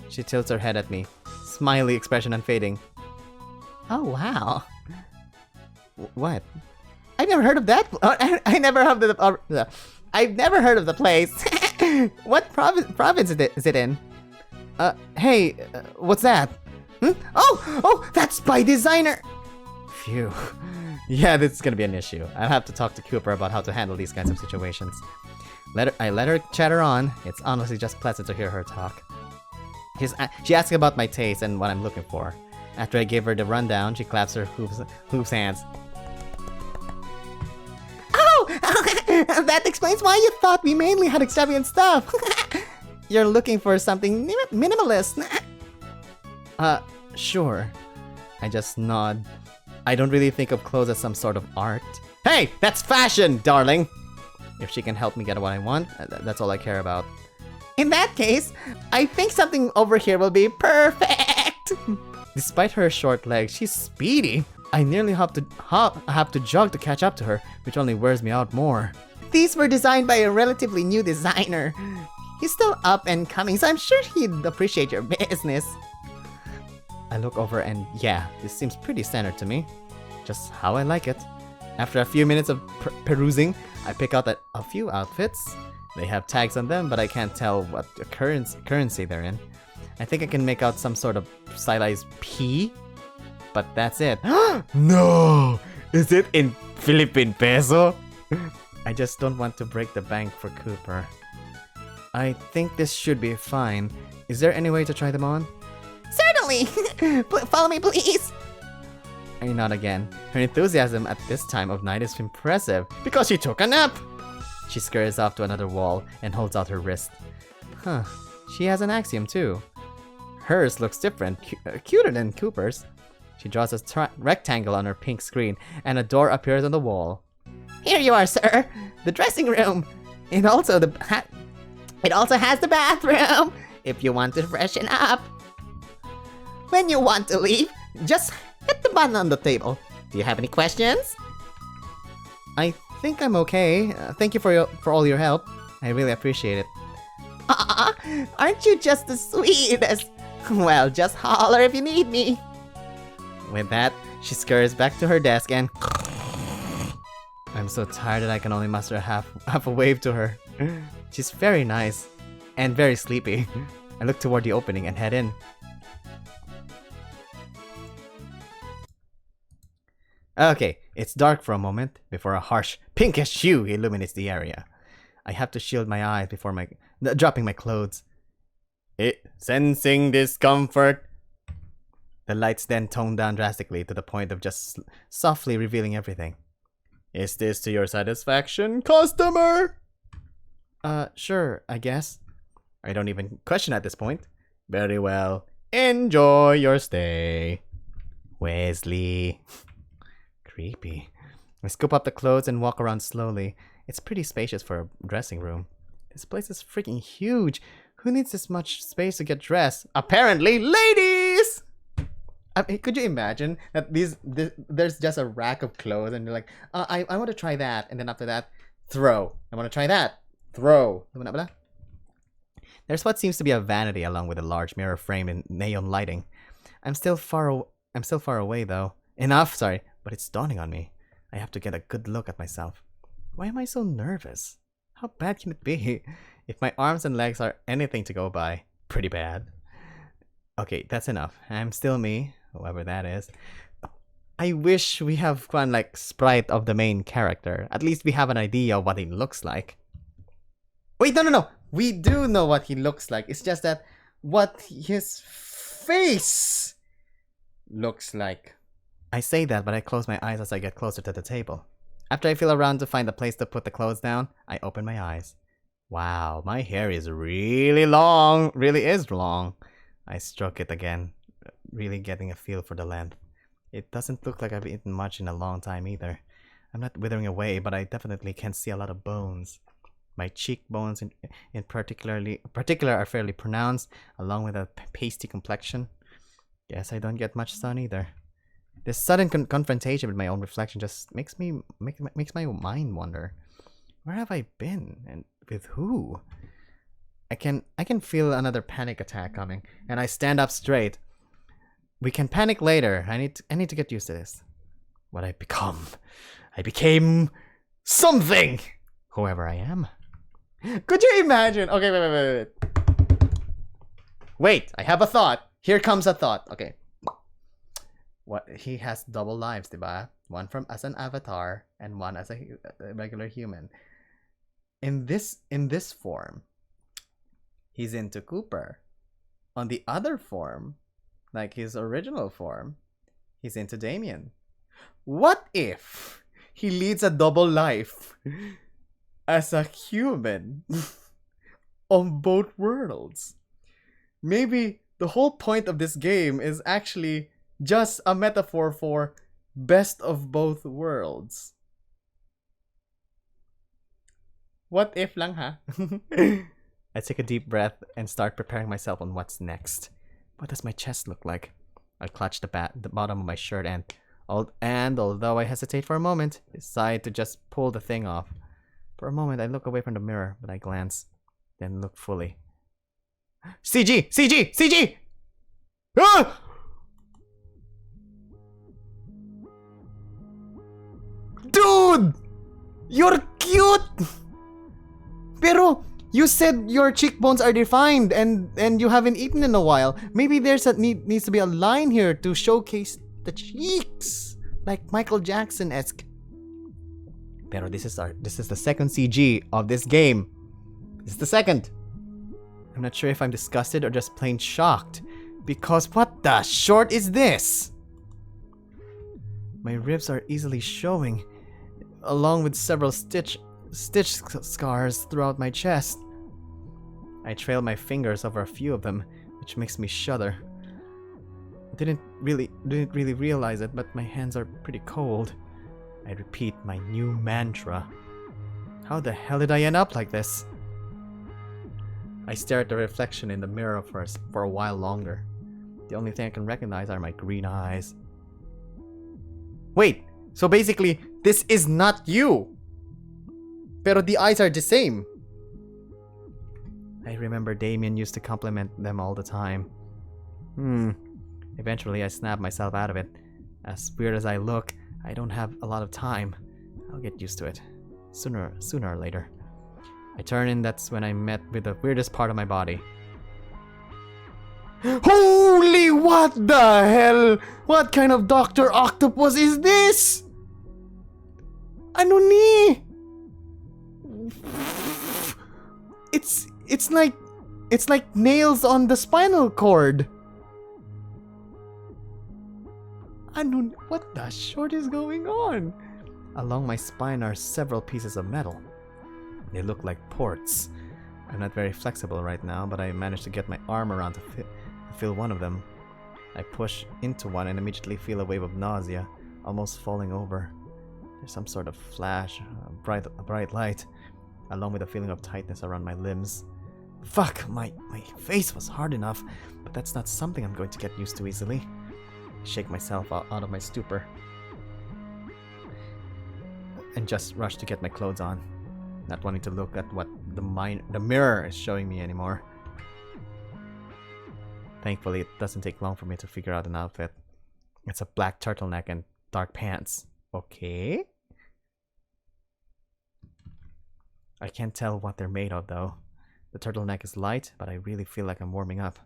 Speaker 2: She tilts her head at me. Smiley expression unfading. Oh, wow. What? I've never heard of that. I've never heard of the place. What province is it in? Hey, what's that? Hmm? Oh, that's by designer. Phew. Yeah, this is gonna be an issue. I'll have to talk to Cooper about how to handle these kinds of situations. I let her chatter on. It's honestly just pleasant to hear her talk. She asks about my taste and what I'm looking for. After I give her the rundown, she claps her hooves hands. Oh! That explains why you thought we mainly had extravagant stuff. You're looking for something minimalist. Sure. I just nod. I don't really think of clothes as some sort of art. Hey! That's fashion, darling! If she can help me get what I want, that's all I care about. In that case, I think something over here will be perfect! Despite her short legs, she's speedy. I nearly have to jog to catch up to her, which only wears me out more. These were designed by a relatively new designer. He's still up and coming, so I'm sure he'd appreciate your business. I look over and yeah, this seems pretty standard to me. Just how I like it. After a few minutes of perusing, I pick out a few outfits. They have tags on them, but I can't tell what currency they're in. I think I can make out some sort of stylized P, but that's it. No! Is it in Philippine peso? I just don't want to break the bank for Cooper. I think this should be fine. Is there any way to try them on? Certainly! Follow me, please! I nod again. Her enthusiasm at this time of night is impressive because she took a nap! She scurries off to another wall and holds out her wrist. Huh. She has an axiom too. Hers looks different, cuter than Cooper's. She draws a rectangle on her pink screen and a door appears on the wall. Here you are, sir! The dressing room! It also has the bathroom! If you want to freshen up. When you want to leave, just hit the button on the table. Do you have any questions? I think I'm okay. Thank you for all your help. I really appreciate it. Aren't you just the sweetest? Well, just holler if you need me. With that, she scurries back to her desk and... I'm so tired that I can only muster half a wave to her. She's very nice and very sleepy. I look toward the opening and head in. Okay, it's dark for a moment before a harsh pinkish hue illuminates the area. I have to shield my eyes before dropping my clothes. Sensing discomfort. The lights then tone down drastically to the point of just softly revealing everything. Is this to your satisfaction, customer? Sure, I guess. I don't even question at this point. Very well. Enjoy your stay. Wesley. Creepy. I scoop up the clothes and walk around slowly. It's pretty spacious for a dressing room. This place is freaking huge. Who needs this much space to get dressed? Apparently, ladies! I mean, could you imagine that there's just a rack of clothes and you're like, I want to try that. And then after that, throw. I want to try that. Throw. There's what seems to be a vanity along with a large mirror frame and neon lighting. I'm still far away though. Sorry, but it's dawning on me. I have to get a good look at myself. Why am I so nervous? How bad can it be? If my arms and legs are anything to go by, pretty bad. Okay, that's enough. I'm still me, whoever that is. I wish we have one like sprite of the main character. At least we have an idea of what he looks like. Wait, no. We do know what he looks like. It's just that what his face looks like. I say that, but I close my eyes as I get closer to the table. After I feel around to find a place to put the clothes down, I open my eyes. Wow, my hair is really long. Really is long. I stroke it again, really getting a feel for the length. It doesn't look like I've eaten much in a long time either. I'm not withering away, but I definitely can see a lot of bones. My cheekbones in particular are fairly pronounced, along with a pasty complexion. Guess I don't get much sun either. This sudden confrontation with my own reflection just makes my mind wonder. Where have I been? And with who? I can feel another panic attack coming, and I stand up straight. We can panic later. I need to get used to this. What I've become. I became something! Whoever I am. Could you imagine? Okay, wait. Wait, I have a thought. Here comes a thought. Okay. What he has double lives, diba? One as an avatar and one as a regular human. in this form, he's into Cooper. On the other form, like his original form, he's into Damien. What if he leads a double life as a human on both worlds? Maybe the whole point of this game is actually just a metaphor for best of both worlds. What if lang, ha? I take a deep breath and start preparing myself on what's next. What does my chest look like? I clutch the bottom of my shirt and although I hesitate for a moment, decide to just pull the thing off. For a moment, I look away from the mirror, but I glance, then look fully. CG! CG! CG! Ah! Dude! You're cute! Pero you said your cheekbones are defined and you haven't eaten in a while. Maybe there's needs to be a line here to showcase the cheeks, like Michael Jackson-esque. Pero this is the second CG of this game. This is the second. I'm not sure if I'm disgusted or just plain shocked, because what the short is this? My ribs are easily showing, along with several stitch scars throughout my chest. I trail my fingers over a few of them, which makes me shudder. I didn't really realize it, but my hands are pretty cold. I repeat my new mantra. How the hell did I end up like this? I stare at the reflection in the mirror for a while longer. The only thing I can recognize are my green eyes. Wait, so basically, this is not you! Pero the eyes are the same. I remember Damien used to compliment them all the time. Eventually I snap myself out of it. As weird as I look, I don't have a lot of time. I'll get used to it. Sooner or later. I turn and that's when I met with the weirdest part of my body. Holy what the hell? What kind of Dr. Octopus is this? Ano ni? It's like nails on the spinal cord. Ano, what the short is going on? Along my spine are several pieces of metal. They look like ports. I'm not very flexible right now, but I managed to get my arm around to feel one of them. I push into one and immediately feel a wave of nausea, almost falling over. There's some sort of flash, a bright light, along with a feeling of tightness around my limbs. Fuck, my face was hard enough, but that's not something I'm going to get used to easily. I shake myself out of my stupor and just rush to get my clothes on, not wanting to look at what the mirror is showing me anymore. Thankfully, it doesn't take long for me to figure out an outfit. It's a black turtleneck and dark pants. Okay. I can't tell what they're made of though. The turtleneck is light, but I really feel like I'm warming up.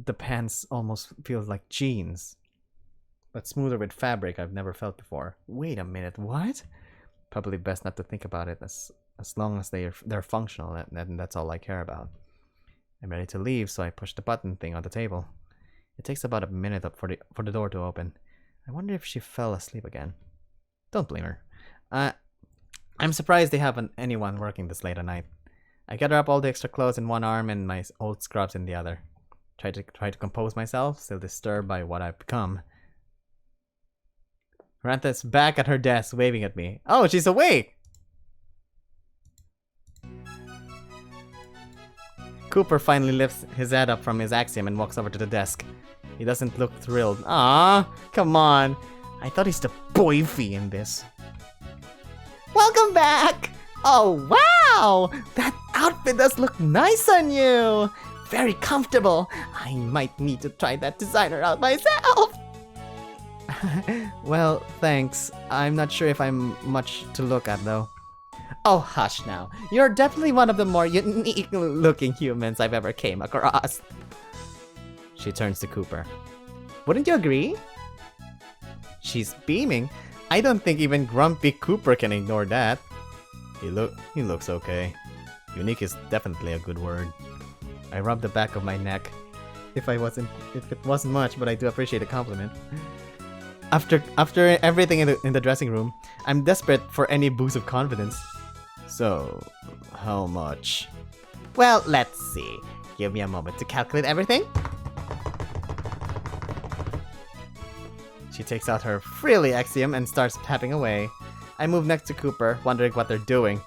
Speaker 2: The pants almost feel like jeans, but smoother with fabric I've never felt before. Wait a minute, what? Probably best not to think about it as long as they're functional, and that's all I care about. I'm ready to leave, so I push the button thing on the table. It takes about a minute for the door to open. I wonder if she fell asleep again. Don't blame her. I'm surprised they haven't anyone working this late at night. I gather up all the extra clothes in one arm and my old scrubs in the other. Try to compose myself, still disturbed by what I've become. Miranda's back at her desk, waving at me. Oh, she's awake! Cooper finally lifts his head up from his axiom and walks over to the desk. He doesn't look thrilled. Ah, come on. I thought he's the boyfie in this. Welcome back! Oh, wow! That outfit does look nice on you! Very comfortable. I might need to try that designer out myself. Well, thanks. I'm not sure if I'm much to look at though. Oh, hush now. You're definitely one of the more unique looking humans I've ever came across. She turns to Cooper. Wouldn't you agree? She's beaming. I don't think even grumpy Cooper can ignore that. He looks okay. Unique is definitely a good word. I rub the back of my neck. If it wasn't much, but I do appreciate a compliment. After everything in the dressing room, I'm desperate for any boost of confidence. So, how much? Well, let's see. Give me a moment to calculate everything. She takes out her frilly axiom and starts tapping away. I move next to Cooper, wondering what they're doing.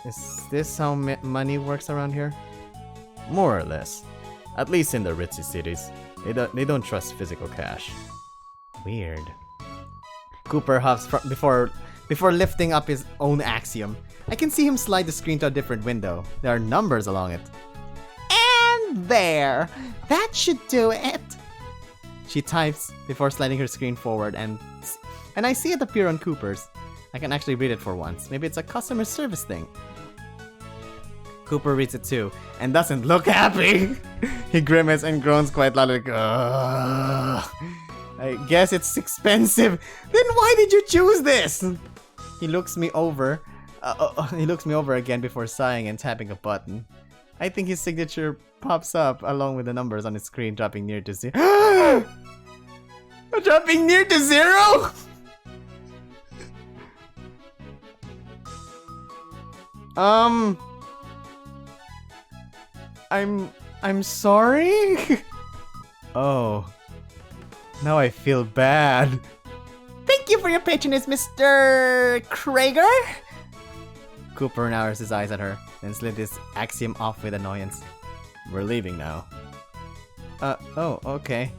Speaker 2: Is this how money works around here? More or less. At least in the ritzy cities. They don't trust physical cash. Weird. Cooper huffs before lifting up his own axiom. I can see him slide the screen to a different window. There are numbers along it. And there! That should do it! She types before sliding her screen forward and I see it appear on Cooper's. I can actually read it for once. Maybe it's a customer service thing. Cooper reads it too and doesn't look happy. He grimaces and groans quite loudly. Ugh. I guess it's expensive. Then why did you choose this? He looks me over. He looks me over again before sighing and tapping a button. I think his signature pops up along with the numbers on his screen dropping near to zero. Dropping near to zero? I'm sorry? Oh. Now I feel bad. Thank you for your patronage, Mr. Krager. Cooper narrows his eyes at her, then slid his axiom off with annoyance. We're leaving now. Oh, okay.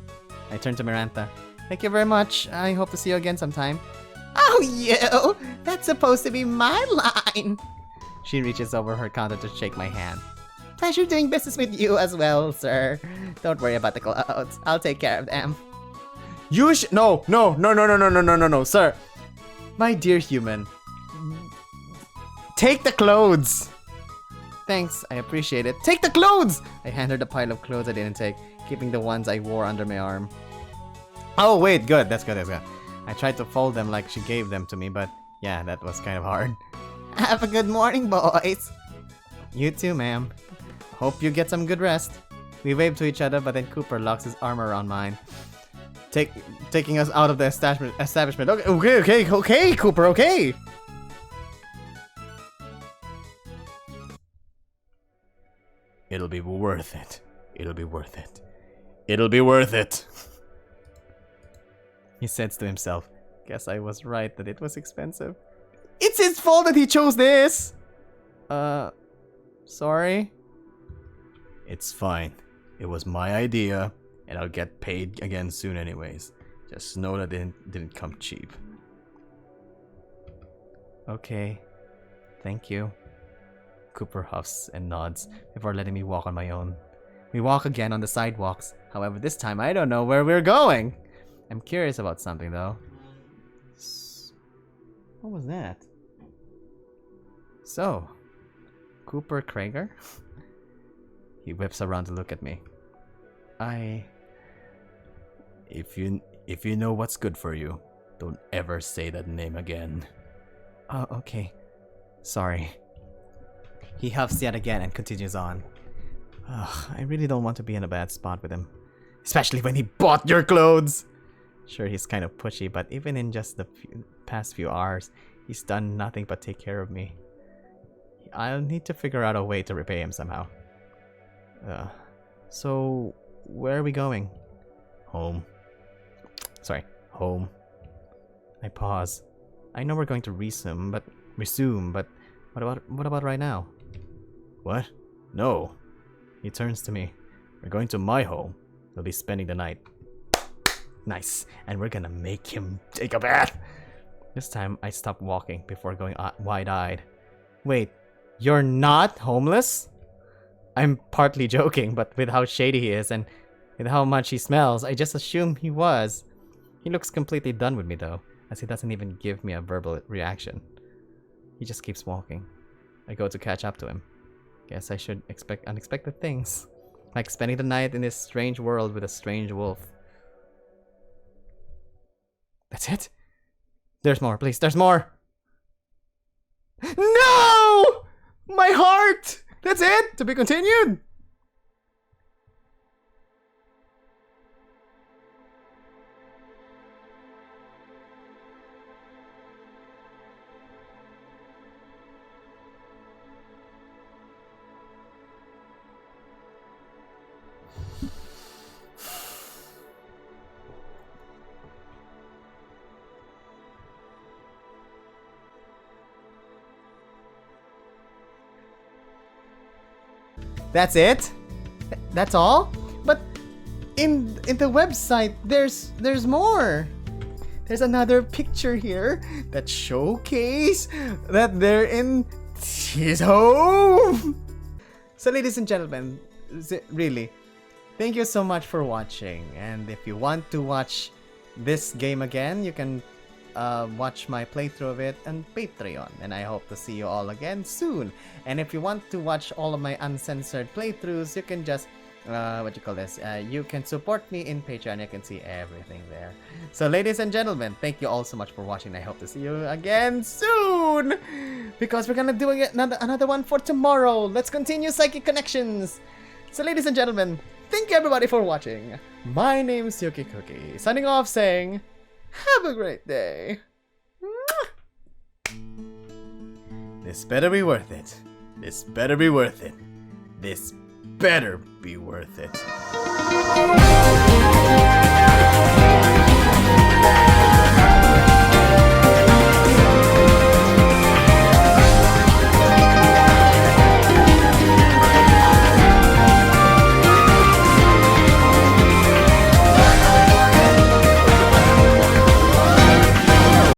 Speaker 2: I turn to Miranda. Thank you very much. I hope to see you again sometime. Oh, you! That's supposed to be my line! She reaches over her counter to shake my hand. Pleasure doing business with you as well, sir. Don't worry about the clothes. I'll take care of them. You No, sir. My dear human. Take the clothes! Thanks, I appreciate it. Take the clothes! I hand her the pile of clothes I didn't take, keeping the ones I wore under my arm. Oh, wait, good. That's good. I tried to fold them like she gave them to me, but yeah, that was kind of hard. Have a good morning, boys. You too, ma'am. Hope you get some good rest. We wave to each other, but then Cooper locks his arm around mine, taking us out of the establishment. Okay, Cooper, okay. It'll be worth it. It'll be worth it. It'll be worth it. He says to himself, guess I was right that it was expensive. It's his fault that he chose this! Sorry? It's fine. It was my idea, and I'll get paid again soon anyways. Just know that it didn't come cheap. Okay. Thank you. Cooper huffs and nods before letting me walk on my own. We walk again on the sidewalks. However, this time I don't know where we're going. I'm curious about something though. What was that? So, Cooper Krager? He whips around to look at me. If you know what's good for you, don't ever say that name again. Oh, okay. Sorry. He huffs yet again and continues on. Ugh, I really don't want to be in a bad spot with him. Especially when he bought your clothes! Sure, he's kind of pushy, but even in just the past few hours, he's done nothing but take care of me. I'll need to figure out a way to repay him somehow. So, where are we going? Home. Sorry, home. I pause. I know we're going to resume, but what about right now? What? No. He turns to me. We're going to my home. We'll be spending the night. Nice. And we're gonna make him take a bath. This time I stop walking before going wide-eyed. Wait, you're not homeless? I'm partly joking, but with how shady he is and with how much he smells, I just assumed he was. He looks completely done with me though, as he doesn't even give me a verbal reaction. He just keeps walking. I go to catch up to him. Guess I should expect unexpected things. Like spending the night in this strange world with a strange wolf. That's it? There's more, please, there's more!
Speaker 1: No! My heart! That's it? To be continued?
Speaker 2: That's it? That's all? But in the website, there's more. There's another picture here that showcase that they're in his home. So, ladies and gentlemen, really, thank you so much for watching. And if you want to watch this game again, you can watch my playthrough of it on Patreon. And I hope to see you all again soon. And if you want to watch all of my uncensored playthroughs, you can just you can support me in Patreon. You can see everything there. So, ladies and gentlemen, thank you all so much for watching. I hope to see you again soon, because we're gonna do another one for tomorrow. Let's continue Psychic Connections. So, ladies and gentlemen, thank you everybody for watching. My name is Yuki Cookie, signing off saying, have a great day. This better be worth it. This better be worth it. This better be worth it.